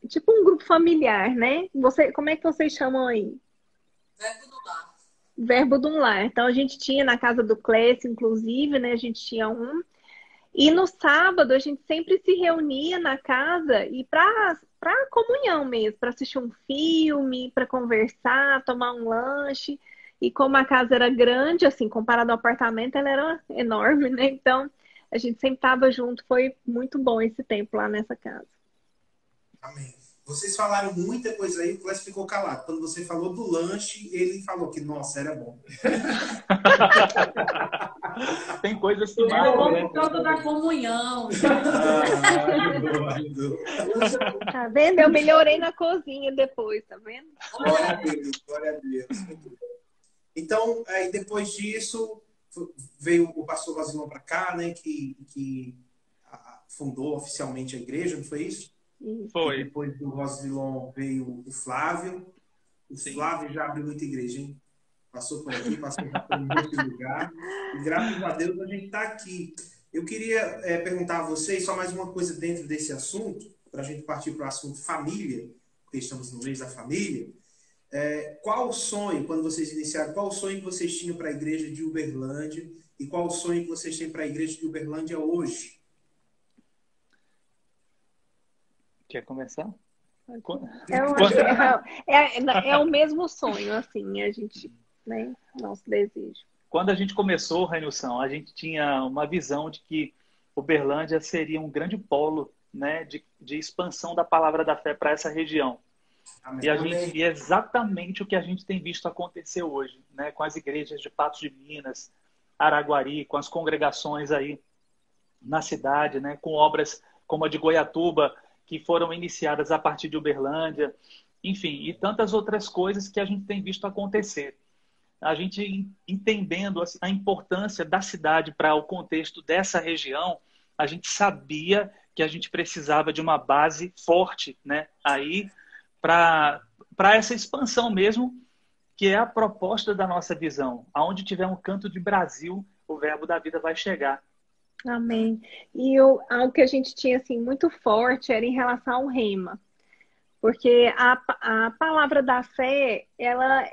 [SPEAKER 3] tipo um grupo familiar, né? Como é que vocês chamam aí?
[SPEAKER 2] Verbo do lar.
[SPEAKER 3] Verbo do lar. Então a gente tinha na casa do Clécio, inclusive, né? A gente tinha um. E no sábado a gente sempre se reunia na casa e para comunhão mesmo, para assistir um filme, para conversar, tomar um lanche. E como a casa era grande, assim, comparado ao apartamento, ela era enorme, né? Então a gente sempre estava junto. Foi muito bom esse tempo lá nessa casa.
[SPEAKER 1] Amém. Vocês falaram muita coisa aí, o Clécio ficou calado. Quando você falou do lanche, ele falou que, nossa, era bom.
[SPEAKER 4] Tem coisas que
[SPEAKER 2] É bom
[SPEAKER 4] marcam,
[SPEAKER 2] por causa da comunhão.
[SPEAKER 1] Ajudou.
[SPEAKER 3] Tá vendo? Eu melhorei na cozinha depois, tá vendo?
[SPEAKER 1] Glória a Deus, glória a Deus. Então, aí depois disso, veio o pastor Rosilon para cá, né, que fundou oficialmente a igreja, não foi isso?
[SPEAKER 4] Foi.
[SPEAKER 1] E depois do Rosilon veio o Flávio. O Flávio já abriu muita igreja, hein? Passou por aqui, passou por muito lugar. E graças a Deus a gente está aqui. Eu queria perguntar a vocês só mais uma coisa dentro desse assunto, para a gente partir para o assunto família, porque estamos no mês da família. Qual o sonho, quando vocês iniciaram, qual o sonho que vocês tinham para a igreja de Uberlândia e qual o sonho que vocês têm para a igreja de Uberlândia hoje?
[SPEAKER 4] Quer começar?
[SPEAKER 3] Eu acho que é o mesmo sonho, assim, a gente, né? Nosso desejo.
[SPEAKER 4] Quando a gente começou, Rainilson, a gente tinha uma visão de que Uberlândia seria um grande polo, né, de expansão da palavra da fé para essa região.
[SPEAKER 1] Amém.
[SPEAKER 4] E é exatamente o que a gente tem visto acontecer hoje, né, com as igrejas de Patos de Minas, Araguari, com as congregações aí na cidade, né, com obras como a de Goiatuba, que foram iniciadas a partir de Uberlândia, enfim, e tantas outras coisas que a gente tem visto acontecer. A gente entendendo a importância da cidade para o contexto dessa região, a gente sabia que a gente precisava de uma base forte, né, aí para essa expansão mesmo, que é a proposta da nossa visão. Aonde tiver um canto de Brasil, o verbo da vida vai chegar.
[SPEAKER 3] Amém. E algo que a gente tinha assim muito forte era em relação ao rema. Porque a palavra da fé, ela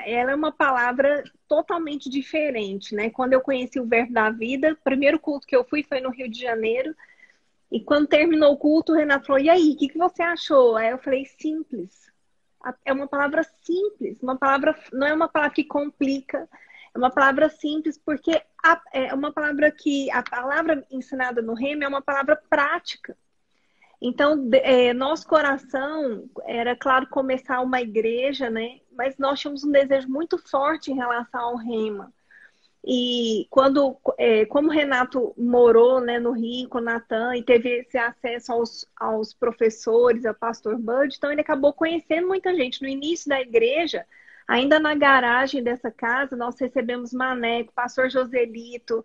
[SPEAKER 3] é uma palavra totalmente diferente, né? Quando eu conheci o Verbo da Vida, o primeiro culto que eu fui foi no Rio de Janeiro. E quando terminou o culto, o Renato falou, e aí, o que você achou? Aí eu falei, simples. É uma palavra simples, não é uma palavra que complica, é uma palavra simples, porque é uma palavra que a palavra ensinada no Rema é uma palavra prática. Então, nosso coração era, claro, começar uma igreja, né? Mas nós tínhamos um desejo muito forte em relação ao Rema. E como o Renato morou, né, no Rio com o Natan e teve esse acesso aos professores, ao pastor Bud, então ele acabou conhecendo muita gente. No início da igreja, Ainda na garagem dessa casa, nós recebemos Maneco, Pastor Joselito,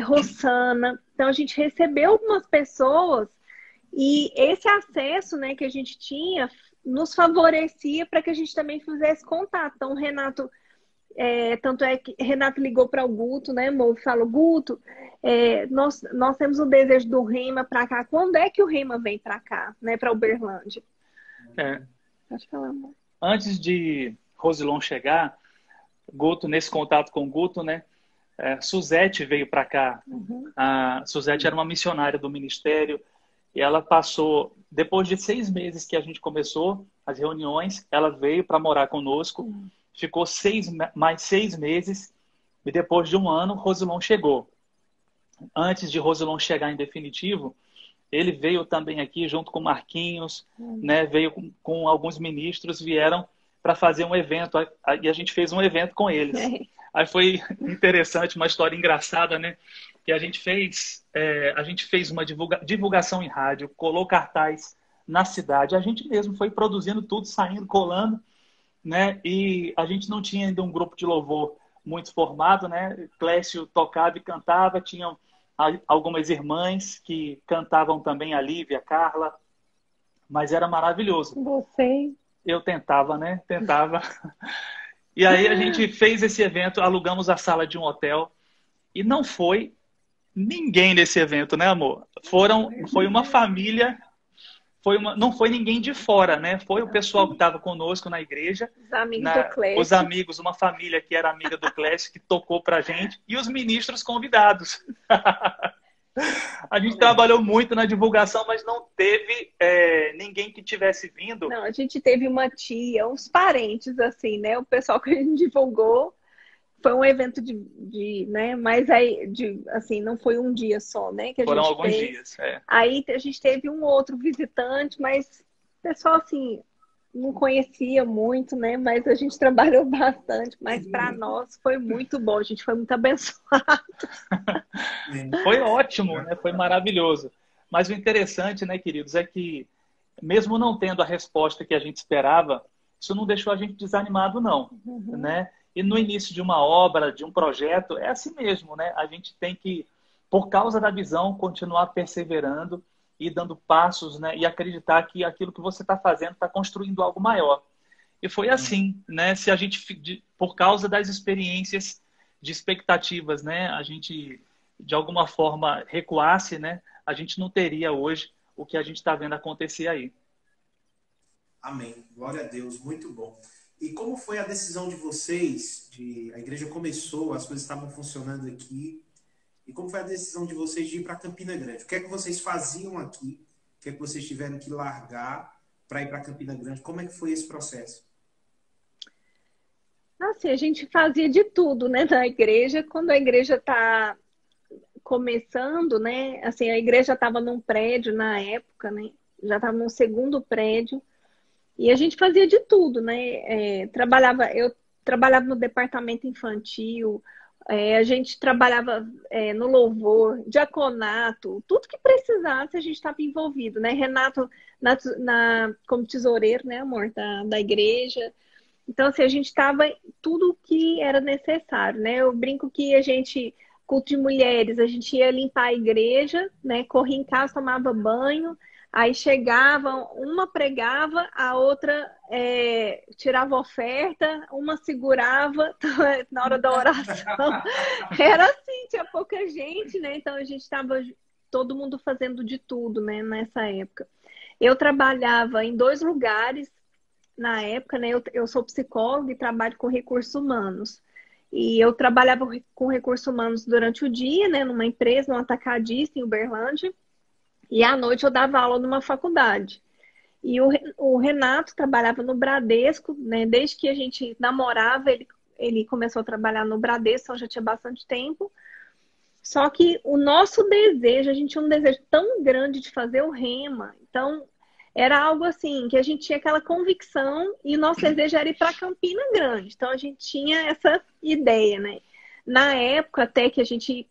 [SPEAKER 3] Rossana. Então, a gente recebeu algumas pessoas e esse acesso, né, que a gente tinha nos favorecia para que a gente também fizesse contato. Então, o Renato, tanto é que Renato ligou para o Guto, né, amor? Falou, Guto, nós temos o desejo do Rema para cá. Quando é que o Rema vem para cá, né, para Uberlândia? Pode falar, amor.
[SPEAKER 4] Antes de Rosilon chegar, Guto, nesse contato com o Guto, né, Suzete veio para cá.
[SPEAKER 3] Uhum.
[SPEAKER 4] A Suzete era uma missionária do ministério e ela passou, depois de 6 meses que a gente começou as reuniões, ela veio para morar conosco, ficou mais 6 meses e depois de 1 ano, Rosilon chegou. Antes de Rosilon chegar em definitivo, ele veio também aqui junto com Marquinhos, né, veio com alguns ministros, vieram para fazer um evento, e a gente fez um evento com eles. Aí foi interessante, uma história engraçada, né? Que a gente fez uma divulgação em rádio, colou cartaz na cidade, a gente mesmo foi produzindo tudo, saindo, colando, né? E a gente não tinha ainda um grupo de louvor muito formado, né? Clécio tocava e cantava, tinham algumas irmãs que cantavam também, a Lívia, a Carla, mas era maravilhoso.
[SPEAKER 3] Você?
[SPEAKER 4] Eu tentava, né? Tentava. E aí a gente fez esse evento, alugamos a sala de um hotel e não foi ninguém nesse evento, né, amor? Foi uma família, não foi ninguém de fora, né? Foi o pessoal que estava conosco na igreja.
[SPEAKER 3] Os amigos do Clécio.
[SPEAKER 4] Os amigos, uma família que era amiga do Clécio, que tocou pra gente, e os ministros convidados. A gente trabalhou muito na divulgação, mas não teve ninguém que tivesse vindo.
[SPEAKER 3] Não, a gente teve uma tia, uns parentes, assim, né? O pessoal que a gente divulgou. Foi um evento né? Mas aí, assim, não foi um dia só, né? Que a
[SPEAKER 4] Foram
[SPEAKER 3] gente
[SPEAKER 4] alguns
[SPEAKER 3] fez.
[SPEAKER 4] dias,
[SPEAKER 3] Aí a gente teve um outro visitante, mas o pessoal, assim, não conhecia muito, né? Mas a gente trabalhou bastante. Mas para nós foi muito bom, a gente foi muito abençoado.
[SPEAKER 4] Foi ótimo, né? Foi maravilhoso. Mas o interessante, né, queridos, é que mesmo não tendo a resposta que a gente esperava, isso não deixou a gente desanimado, não, né? E no início de uma obra, de um projeto, é assim mesmo, né? A gente tem que, por causa da visão, continuar perseverando e dando passos, né? E acreditar que aquilo que você está fazendo está construindo algo maior. E foi assim, né? Se a gente, por causa das experiências, de expectativas, né? A gente, de alguma forma, recuasse, né? A gente não teria hoje o que a gente está vendo acontecer aí.
[SPEAKER 1] Amém. Glória a Deus. Muito bom. E como foi a decisão de vocês? A igreja começou, as coisas estavam funcionando aqui. E como foi a decisão de vocês de ir para Campina Grande? O que é que vocês faziam aqui? O que é que vocês tiveram que largar para ir para Campina Grande? Como é que foi esse processo?
[SPEAKER 3] Assim, a gente fazia de tudo, né, na igreja. Quando a igreja está começando, né? Assim, a igreja estava num prédio na época, né? Já estava num segundo prédio. E a gente fazia de tudo, né? Eu trabalhava no departamento infantil, a gente trabalhava no louvor, diaconato, tudo que precisasse a gente estava envolvido, né? Renato como tesoureiro, né, amor, da igreja. Então, assim, a gente estava tudo que era necessário, né? Eu brinco que culto de mulheres, a gente ia limpar a igreja, né? Corria em casa, tomava banho. Aí chegava, uma pregava, a outra tirava oferta, uma segurava na hora da oração. Era assim, tinha pouca gente, né? Então a gente estava todo mundo fazendo de tudo, né? Nessa época. Eu trabalhava em 2 lugares na época, né? Eu sou psicóloga e trabalho com recursos humanos. E eu trabalhava com recursos humanos durante o dia, né? Numa empresa, num atacadista em Uberlândia. E à noite eu dava aula numa faculdade. E o Renato trabalhava no Bradesco, né? Desde que a gente namorava, ele começou a trabalhar no Bradesco, então já tinha bastante tempo. Só que o nosso desejo, a gente tinha um desejo tão grande de fazer o Rema. Então, era algo assim, que a gente tinha aquela convicção e o nosso desejo era ir para Campina Grande. Então, a gente tinha essa ideia, né? Na época, até que a gente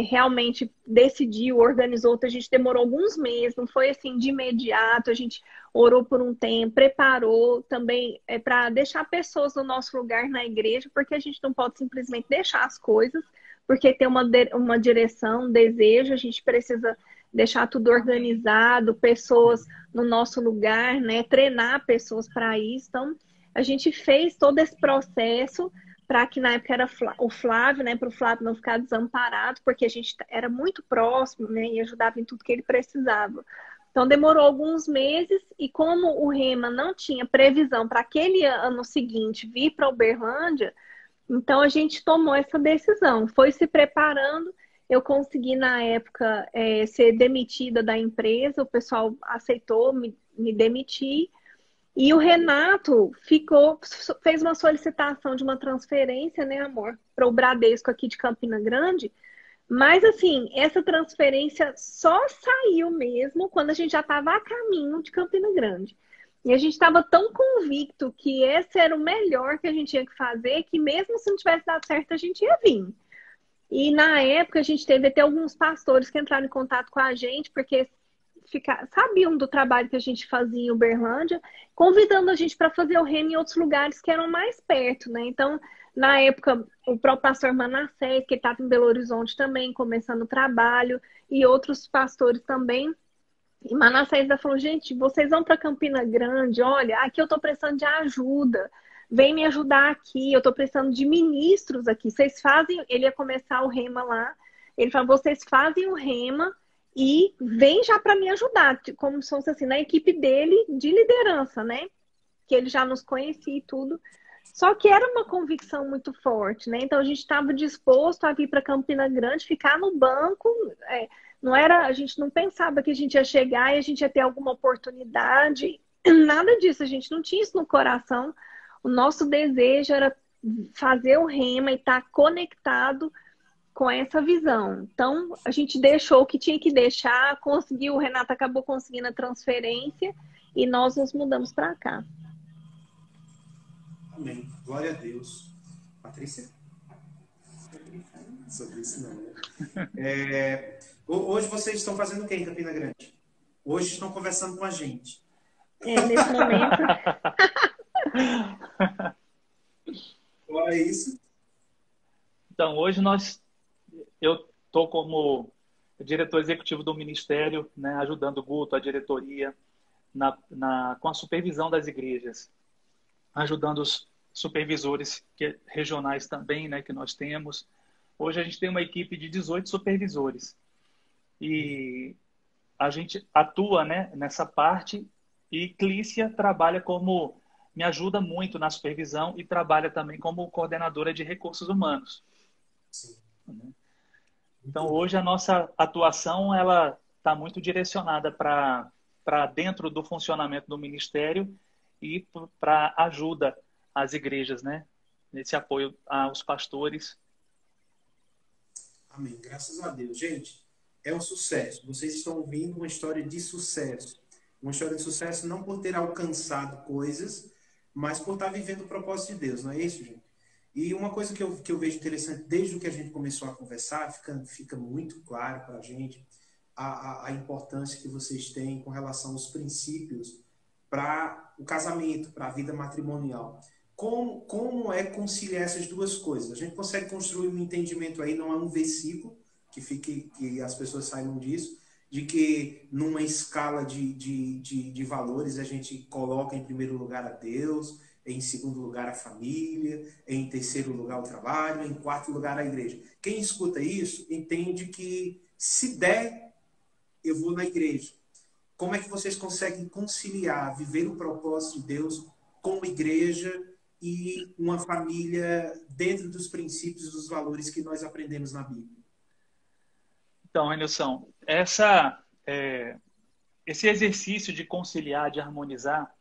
[SPEAKER 3] realmente decidiu, organizou, a gente demorou alguns meses, não foi assim de imediato, a gente orou por um tempo, preparou também para deixar pessoas no nosso lugar na igreja, porque a gente não pode simplesmente deixar as coisas, porque tem uma direção, um desejo, a gente precisa deixar tudo organizado, pessoas no nosso lugar, né? Treinar pessoas para isso. Então, a gente fez todo esse processo para que na época era o Flávio, né? Para o Flávio não ficar desamparado, porque a gente era muito próximo, né? E ajudava em tudo que ele precisava. Então, demorou alguns meses e como o Rema não tinha previsão para aquele ano seguinte vir para Uberlândia, então a gente tomou essa decisão, foi se preparando. Eu consegui, na época, ser demitida da empresa, o pessoal aceitou me demitir. E o Renato fez uma solicitação de uma transferência, né, amor, para o Bradesco aqui de Campina Grande. Mas, assim, essa transferência só saiu mesmo quando a gente já estava a caminho de Campina Grande. E a gente estava tão convicto que esse era o melhor que a gente tinha que fazer, que mesmo se não tivesse dado certo, a gente ia vir. E na época a gente teve até alguns pastores que entraram em contato com a gente, porque sabiam do trabalho que a gente fazia em Uberlândia, convidando a gente para fazer o Rema em outros lugares que eram mais perto, né? Então, na época, o próprio pastor Manassés, que estava em Belo Horizonte também, começando o trabalho, e outros pastores também. E Manassés ainda falou, gente, vocês vão para Campina Grande, olha, aqui eu estou precisando de ajuda, vem me ajudar aqui, eu estou precisando de ministros aqui. Vocês fazem, ele ia começar o Rema lá, ele falou, vocês fazem o Rema e vem já para me ajudar, como se fosse assim, na equipe dele de liderança, né? Que ele já nos conhecia e tudo. Só que era uma convicção muito forte, né? Então a gente estava disposto a vir para Campina Grande, ficar no banco. Não era, a gente não pensava que a gente ia chegar e a gente ia ter alguma oportunidade. Nada disso, a gente não tinha isso no coração. O nosso desejo era fazer o Rema e estar conectado com essa visão. Então, a gente deixou o que tinha que deixar, conseguiu, o Renato acabou conseguindo a transferência e nós nos mudamos para cá.
[SPEAKER 1] Amém. Glória a Deus. Patrícia? Sobre isso não, né? Hoje vocês estão fazendo o que em Campina Grande? Hoje estão conversando com a gente.
[SPEAKER 3] Nesse momento.
[SPEAKER 1] Olha isso.
[SPEAKER 4] Então, hoje eu estou como diretor executivo do Ministério, né, ajudando o Guto, a diretoria, com a supervisão das igrejas, ajudando os supervisores regionais também, né, que nós temos. Hoje a gente tem uma equipe de 18 supervisores. E a gente atua, né, nessa parte, e Clícia trabalha me ajuda muito na supervisão e trabalha também como coordenadora de recursos humanos.
[SPEAKER 1] Sim.
[SPEAKER 4] Então, hoje a nossa atuação ela está muito direcionada para dentro do funcionamento do Ministério e para ajuda às igrejas, né? Nesse apoio aos pastores.
[SPEAKER 1] Amém. Graças a Deus. Gente, é um sucesso. Vocês estão ouvindo uma história de sucesso. Uma história de sucesso não por ter alcançado coisas, mas por estar vivendo o propósito de Deus. Não é isso, gente? E uma coisa que eu vejo interessante, desde o que a gente começou a conversar, fica muito claro para a gente a importância que vocês têm com relação aos princípios para o casamento, para a vida matrimonial. Como é conciliar essas duas coisas? A gente consegue construir um entendimento aí, não é um versículo, que as pessoas saibam disso, de que numa escala de valores a gente coloca em primeiro lugar a Deus, em segundo lugar a família, em terceiro lugar o trabalho, em quarto lugar a igreja. Quem escuta isso entende que se der, eu vou na igreja. Como é que vocês conseguem conciliar, viver o propósito de Deus como igreja e uma família dentro dos princípios e dos valores que nós aprendemos na Bíblia?
[SPEAKER 4] Então, Renilson, esse exercício de conciliar, de harmonizar,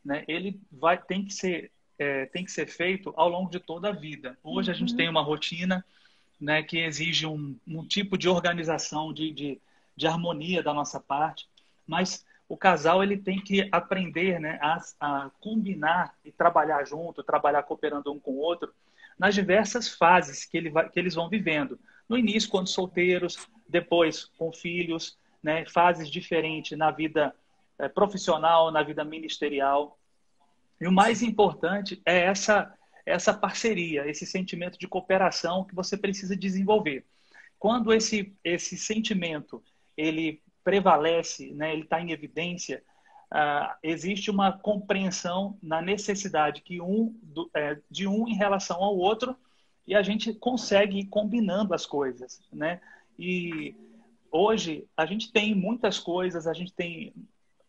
[SPEAKER 4] né, ele tem que ser feito ao longo de toda a vida. Hoje a gente tem uma rotina, né, que exige um tipo de organização, de harmonia da nossa parte, mas o casal ele tem que aprender, né, a combinar e trabalhar junto, trabalhar cooperando um com o outro nas diversas fases que eles vão vivendo. no início, quando solteiros, depois com filhos, né? Fases diferentes na vida profissional, na vida ministerial. E o mais importante é essa parceria, esse sentimento de cooperação que você precisa desenvolver. Quando esse sentimento ele prevalece, né, ele está em evidência, existe uma compreensão na necessidade que de um em relação ao outro, e a gente consegue ir combinando as coisas, né? E hoje a gente tem muitas coisas, a gente tem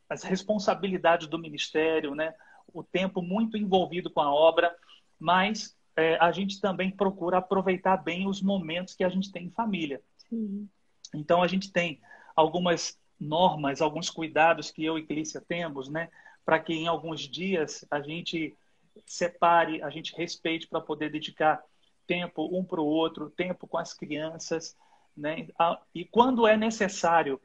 [SPEAKER 4] as responsabilidades do ministério, né? O tempo muito envolvido com a obra, mas a gente também procura aproveitar bem os momentos que a gente tem em família.
[SPEAKER 3] Sim.
[SPEAKER 4] Então, a gente tem algumas normas, alguns cuidados que eu e Clícia temos, né? Para que em alguns dias a gente separe, a gente respeite para poder dedicar tempo um para o outro, tempo com as crianças, né? E quando é necessário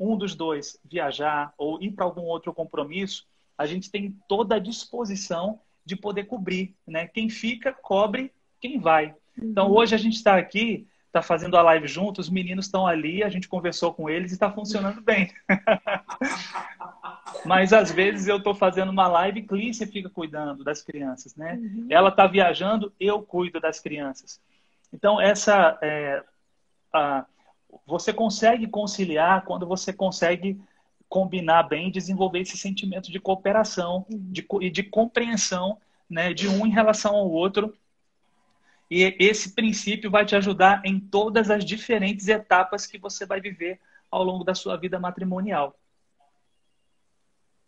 [SPEAKER 4] um dos dois viajar ou ir para algum outro compromisso, a gente tem toda a disposição de poder cobrir, né? Quem fica, cobre quem vai. Então, hoje a gente está aqui, está fazendo a live junto, os meninos estão ali, a gente conversou com eles e está funcionando bem. Mas, às vezes, eu estou fazendo uma live e Clícia fica cuidando das crianças, né? Ela está viajando, eu cuido das crianças. Então, você consegue conciliar quando você consegue combinar bem, desenvolver esse sentimento de cooperação e de compreensão, né, de um em relação ao outro. E esse princípio vai te ajudar em todas as diferentes etapas que você vai viver ao longo da sua vida matrimonial.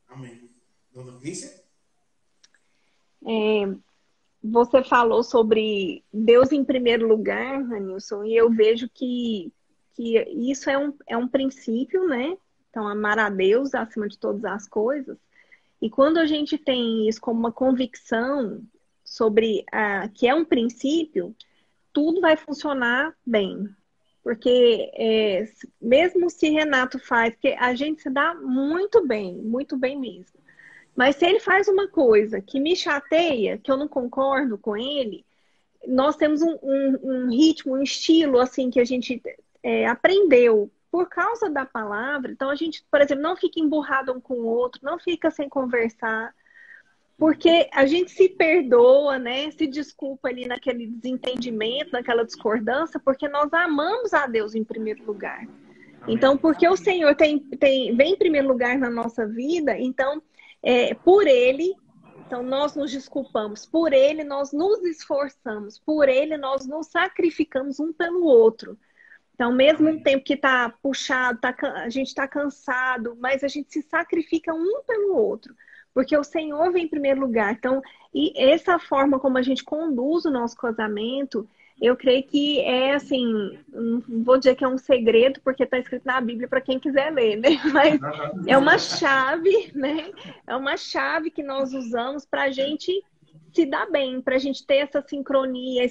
[SPEAKER 1] Amém. Dona Clícia?
[SPEAKER 3] Você falou sobre Deus em primeiro lugar, Ranilson, e eu vejo que isso é um princípio, né? Então, amar a Deus acima de todas as coisas. E quando a gente tem isso como uma convicção sobre que é um princípio, tudo vai funcionar bem. Porque mesmo se Renato faz, porque a gente se dá muito bem mesmo. Mas se ele faz uma coisa que me chateia, que eu não concordo com ele, nós temos um ritmo, um estilo assim que a gente aprendeu por causa da palavra. Então a gente, por exemplo, não fica emburrado um com o outro, não fica sem conversar, porque a gente se perdoa, né? Se desculpa ali naquele desentendimento, naquela discordância, porque nós amamos a Deus em primeiro lugar. Então, porque o Senhor vem em primeiro lugar na nossa vida, então, por Ele, então nós nos desculpamos, por Ele nós nos esforçamos, por Ele nós nos sacrificamos um pelo outro. Então, mesmo um tempo que está puxado, a gente está cansado, mas a gente se sacrifica um pelo outro, porque o Senhor vem em primeiro lugar. Então, e essa forma como a gente conduz o nosso casamento, eu creio que é assim, não vou dizer que é um segredo, porque está escrito na Bíblia para quem quiser ler, né? Mas é uma chave, né? É uma chave que nós usamos para a gente se dar bem, para a gente ter essa sincronia,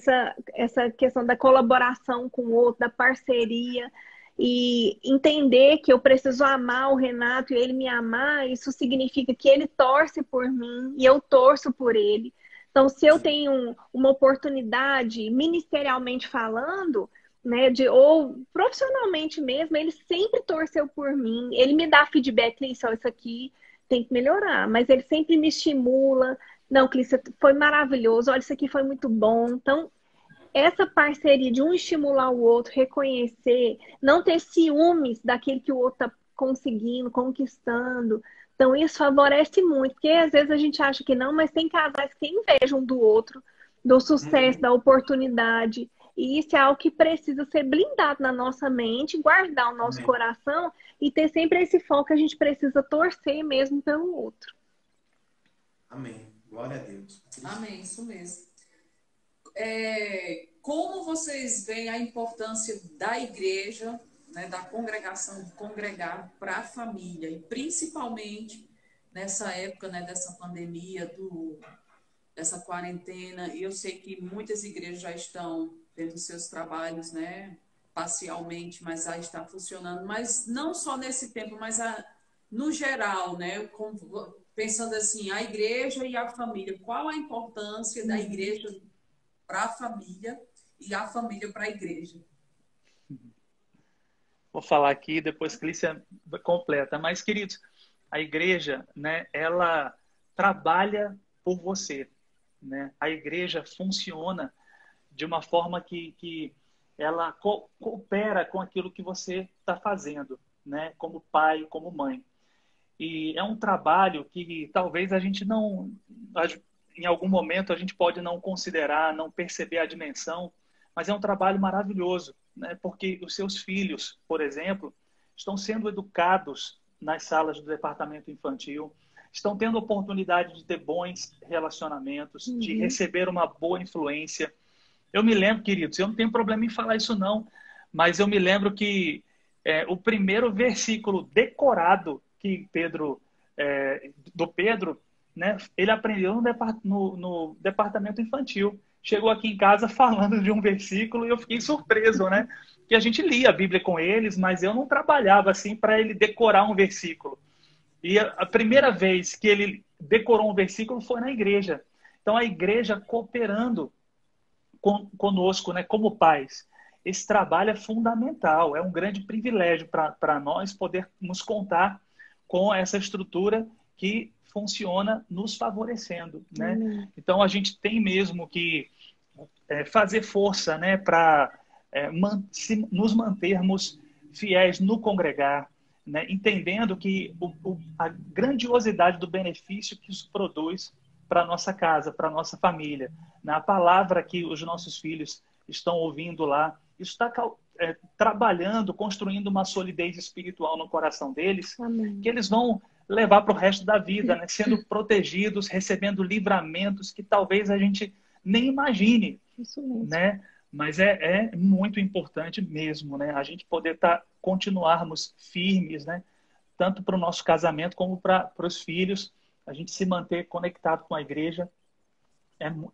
[SPEAKER 3] essa questão da colaboração com o outro, da parceria, e entender que eu preciso amar o Renato e ele me amar. Isso significa que ele torce por mim e eu torço por ele. Então, se eu tenho uma oportunidade, ministerialmente falando, né, ou profissionalmente mesmo, ele sempre torceu por mim. Ele me dá feedback, Clícia, isso aqui tem que melhorar, mas ele sempre me estimula. Não, Clícia, foi maravilhoso, olha, isso aqui foi muito bom. Então, essa parceria de um estimular o outro, reconhecer, não ter ciúmes daquilo que o outro está conseguindo, conquistando. Então, isso favorece muito, porque às vezes a gente acha que não, mas tem casais que invejam do outro, do sucesso, da oportunidade. E isso é algo que precisa ser blindado na nossa mente, guardar o nosso coração e ter sempre esse foco que a gente precisa torcer mesmo pelo outro.
[SPEAKER 1] Amém. Glória a Deus.
[SPEAKER 2] Amém, isso mesmo. Como vocês veem a importância da igreja, né, da congregação, de congregar para a família, e principalmente nessa época, né, dessa pandemia, dessa quarentena? E eu sei que muitas igrejas já estão tendo seus trabalhos, né, parcialmente, mas já está funcionando. Mas não só nesse tempo, mas no geral, né, pensando assim, a igreja e a família. Qual a importância da igreja para a família e a família para a igreja?
[SPEAKER 4] Vou falar aqui, depois Clícia completa. Mas, queridos, a igreja, né, ela trabalha por você, né? A igreja funciona de uma forma que ela coopera com aquilo que você está fazendo, né? Como pai, como mãe. E é um trabalho que talvez a gente não... Em algum momento a gente pode não considerar, não perceber a dimensão, mas é um trabalho maravilhoso, né? Porque os seus filhos, por exemplo, estão sendo educados nas salas do departamento infantil, estão tendo oportunidade de ter bons relacionamentos, de receber uma boa influência. Eu me lembro, queridos, eu não tenho problema em falar isso não, mas eu me lembro que o primeiro versículo decorado que do Pedro, né, ele aprendeu no departamento infantil. Chegou aqui em casa falando de um versículo e eu fiquei surpreso, né? Que a gente lia a Bíblia com eles, mas eu não trabalhava assim para ele decorar um versículo. E a primeira vez que ele decorou um versículo foi na igreja. Então a igreja cooperando conosco, né, como pais. Esse trabalho é fundamental, é um grande privilégio para nós podermos contar com essa estrutura que funciona nos favorecendo, né? Então a gente tem mesmo que fazer força, né, para nos mantermos fiéis no congregar, né, entendendo que a grandiosidade do benefício que isso produz para a nossa casa, para a nossa família. Na palavra que os nossos filhos estão ouvindo lá, isso está trabalhando, construindo uma solidez espiritual no coração deles,
[SPEAKER 3] Amém.
[SPEAKER 4] Que eles vão levar para o resto da vida, né? Sendo protegidos, recebendo livramentos que talvez a gente nem imagine.
[SPEAKER 3] Isso mesmo.
[SPEAKER 4] Né? Mas é muito importante mesmo, né? A gente poder continuarmos firmes, né? Tanto para o nosso casamento como para os filhos, a gente se manter conectado com a igreja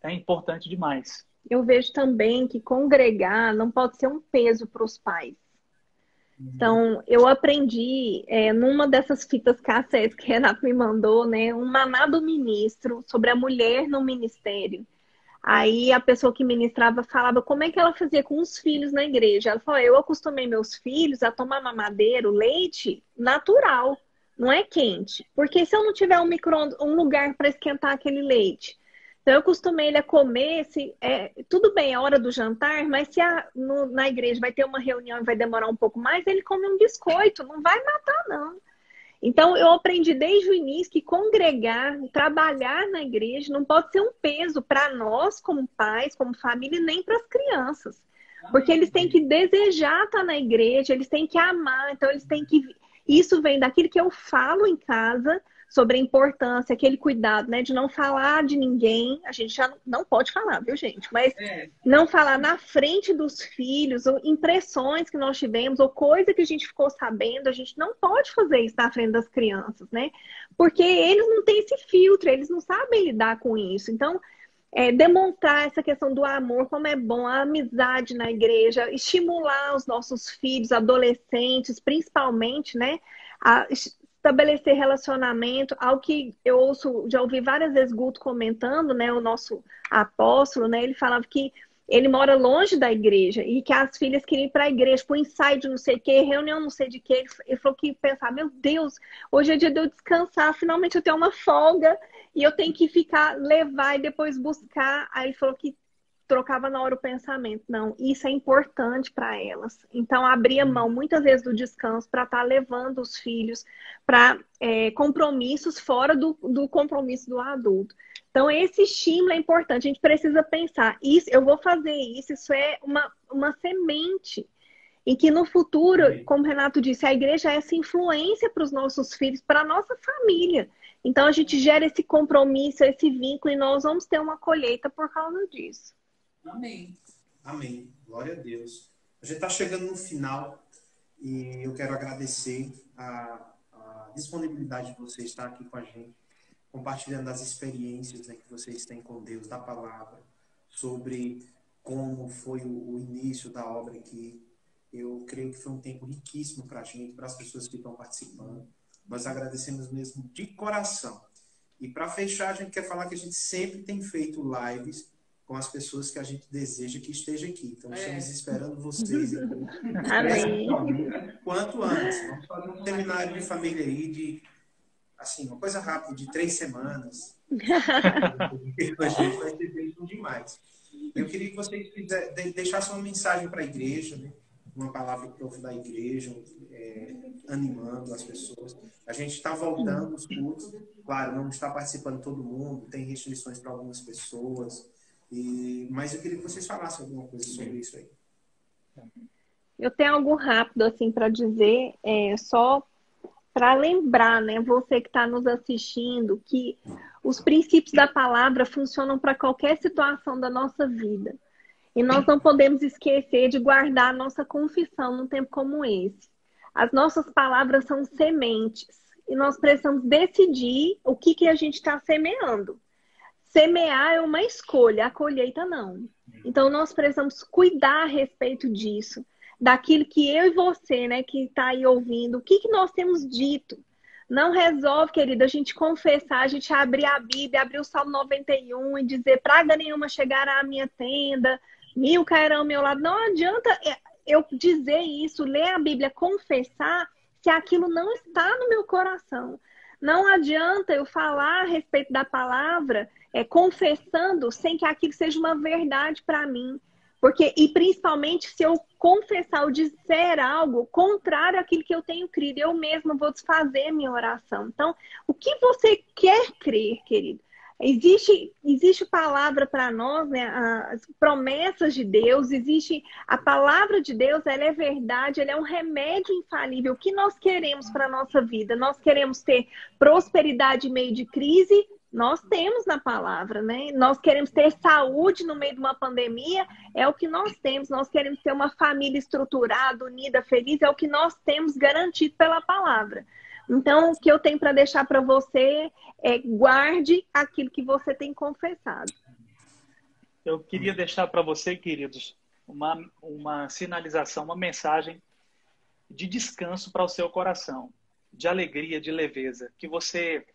[SPEAKER 4] é importante demais.
[SPEAKER 3] Eu vejo também que congregar não pode ser um peso para os pais. Então, eu aprendi numa dessas fitas cassetes que Renato me mandou, né, um maná do ministro sobre a mulher no ministério. Aí a pessoa que ministrava falava como é que ela fazia com os filhos na igreja. Ela falou, eu acostumei meus filhos a tomar mamadeira, leite natural, não é quente. Porque se eu não tiver um lugar para esquentar aquele leite, então eu acostumei ele a comer, tudo bem, é hora do jantar, mas se na igreja vai ter uma reunião e vai demorar um pouco mais, ele come um biscoito, não vai matar não. Então, eu aprendi desde o início que congregar, trabalhar na igreja, não pode ser um peso para nós, como pais, como família, nem para as crianças. Porque eles têm que desejar estar na igreja, eles têm que amar, então eles têm que... Isso vem daquilo que eu falo em casa sobre a importância, aquele cuidado, né, de não falar de ninguém. A gente já não pode falar, viu, gente? Mas não falar na frente dos filhos, ou impressões que nós tivemos, ou coisa que a gente ficou sabendo, a gente não pode fazer isso na frente das crianças, né? Porque eles não têm esse filtro, eles não sabem lidar com isso. Então, demonstrar essa questão do amor, como é bom, a amizade na igreja, estimular os nossos filhos, adolescentes, principalmente, né? Estabelecer relacionamento, ao que eu já ouvi várias vezes Guto comentando, né, o nosso apóstolo, né, ele falava que ele mora longe da igreja e que as filhas queriam ir para a igreja, para o ensaio de não sei o que, reunião não sei de que. Ele falou que pensava, meu Deus, hoje é dia de eu descansar, finalmente eu tenho uma folga e eu tenho que levar e depois buscar. Aí ele falou que trocava na hora o pensamento. Não, isso é importante para elas. Então, abria mão muitas vezes do descanso para estar levando os filhos para compromissos fora do compromisso do adulto. Então, esse estímulo é importante. A gente precisa pensar, eu vou fazer isso é uma semente. E que no futuro, como o Renato disse, a igreja é essa influência para os nossos filhos, para a nossa família. Então, a gente gera esse compromisso, esse vínculo, e nós vamos ter uma colheita por causa disso.
[SPEAKER 2] Amém.
[SPEAKER 1] Amém. Glória a Deus. A gente está chegando no final e eu quero agradecer a disponibilidade de você estar aqui com a gente, compartilhando as experiências, né, que vocês têm com Deus, da palavra, sobre como foi o início da obra aqui. Eu creio que foi um tempo riquíssimo para a gente, para as pessoas que estão participando. Nós agradecemos mesmo de coração. E para fechar, a gente quer falar que a gente sempre tem feito lives com as pessoas que a gente deseja que esteja aqui. Então, estamos esperando vocês aqui.
[SPEAKER 3] Amém.
[SPEAKER 1] Quanto antes. Vamos fazer um seminário de família aí de, assim, uma coisa rápida, de 3 semanas. A gente vai ter tempo demais. Eu queria que vocês deixassem uma mensagem para a igreja, né? Uma palavra da igreja, animando as pessoas. A gente está voltando os cultos. Claro, não está participando todo mundo, tem restrições para algumas pessoas. Mas eu queria que vocês falassem alguma coisa sobre isso aí.
[SPEAKER 3] Eu tenho algo rápido assim para dizer, só para lembrar, né, você que está nos assistindo, que os princípios da palavra funcionam para qualquer situação da nossa vida. E nós não podemos esquecer de guardar a nossa confissão num tempo como esse. As nossas palavras são sementes e nós precisamos decidir o que a gente está semeando. Semear é uma escolha, a colheita não. Então nós precisamos cuidar a respeito disso, daquilo que eu e você, né, que está aí ouvindo, o que nós temos dito. Não resolve, querida, a gente confessar, a gente abrir a Bíblia, abrir o Salmo 91 e dizer: praga nenhuma chegará à minha tenda, 1000 cairão ao meu lado. Não adianta eu dizer isso, ler a Bíblia, confessar, se aquilo não está no meu coração. Não adianta eu falar a respeito da palavra, confessando, sem que aquilo seja uma verdade para mim. E principalmente se eu confessar ou disser algo contrário àquilo que eu tenho crido, eu mesma vou desfazer minha oração. Então, o que você quer crer, querido? Existe palavra para nós, né? As promessas de Deus, existe a palavra de Deus, ela é verdade, ela é um remédio infalível. O que nós queremos para a nossa vida? Nós queremos ter prosperidade em meio de crise? Nós temos na palavra, né? Nós queremos ter saúde no meio de uma pandemia, é o que nós temos. Nós queremos ter uma família estruturada, unida, feliz, é o que nós temos garantido pela palavra. Então, o que eu tenho para deixar para você é: guarde aquilo que você tem confessado.
[SPEAKER 4] Eu queria deixar para você, queridos, uma sinalização, uma mensagem de descanso para o seu coração, de alegria, de leveza, que você,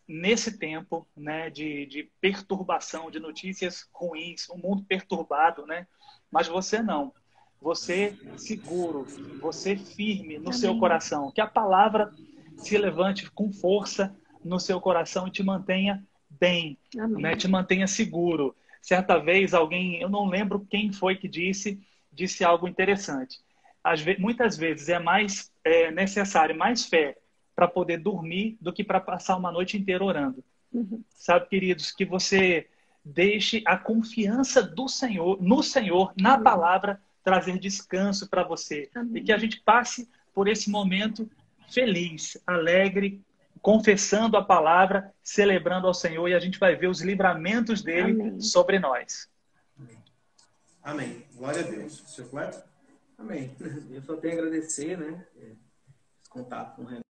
[SPEAKER 4] nesse tempo, né, de perturbação, de notícias ruins, um mundo perturbado, né? Mas você não. Você seguro, você firme no seu coração. Que a palavra se levante com força no seu coração e te mantenha bem, né? Te mantenha seguro. Certa vez alguém, eu não lembro quem foi que disse algo interessante. Muitas vezes é mais necessário mais fé para poder dormir do que para passar uma noite inteira orando. Sabe, queridos, que você deixe a confiança do Senhor, no Senhor, na palavra, trazer descanso para você. E que a gente passe por esse momento feliz, alegre, confessando a palavra, celebrando ao Senhor, e a gente vai ver os livramentos dele sobre nós.
[SPEAKER 1] Amém. Glória a Deus. Seu Cleto?
[SPEAKER 5] Amém. Eu só tenho a agradecer, né? Esse contato com o Renato.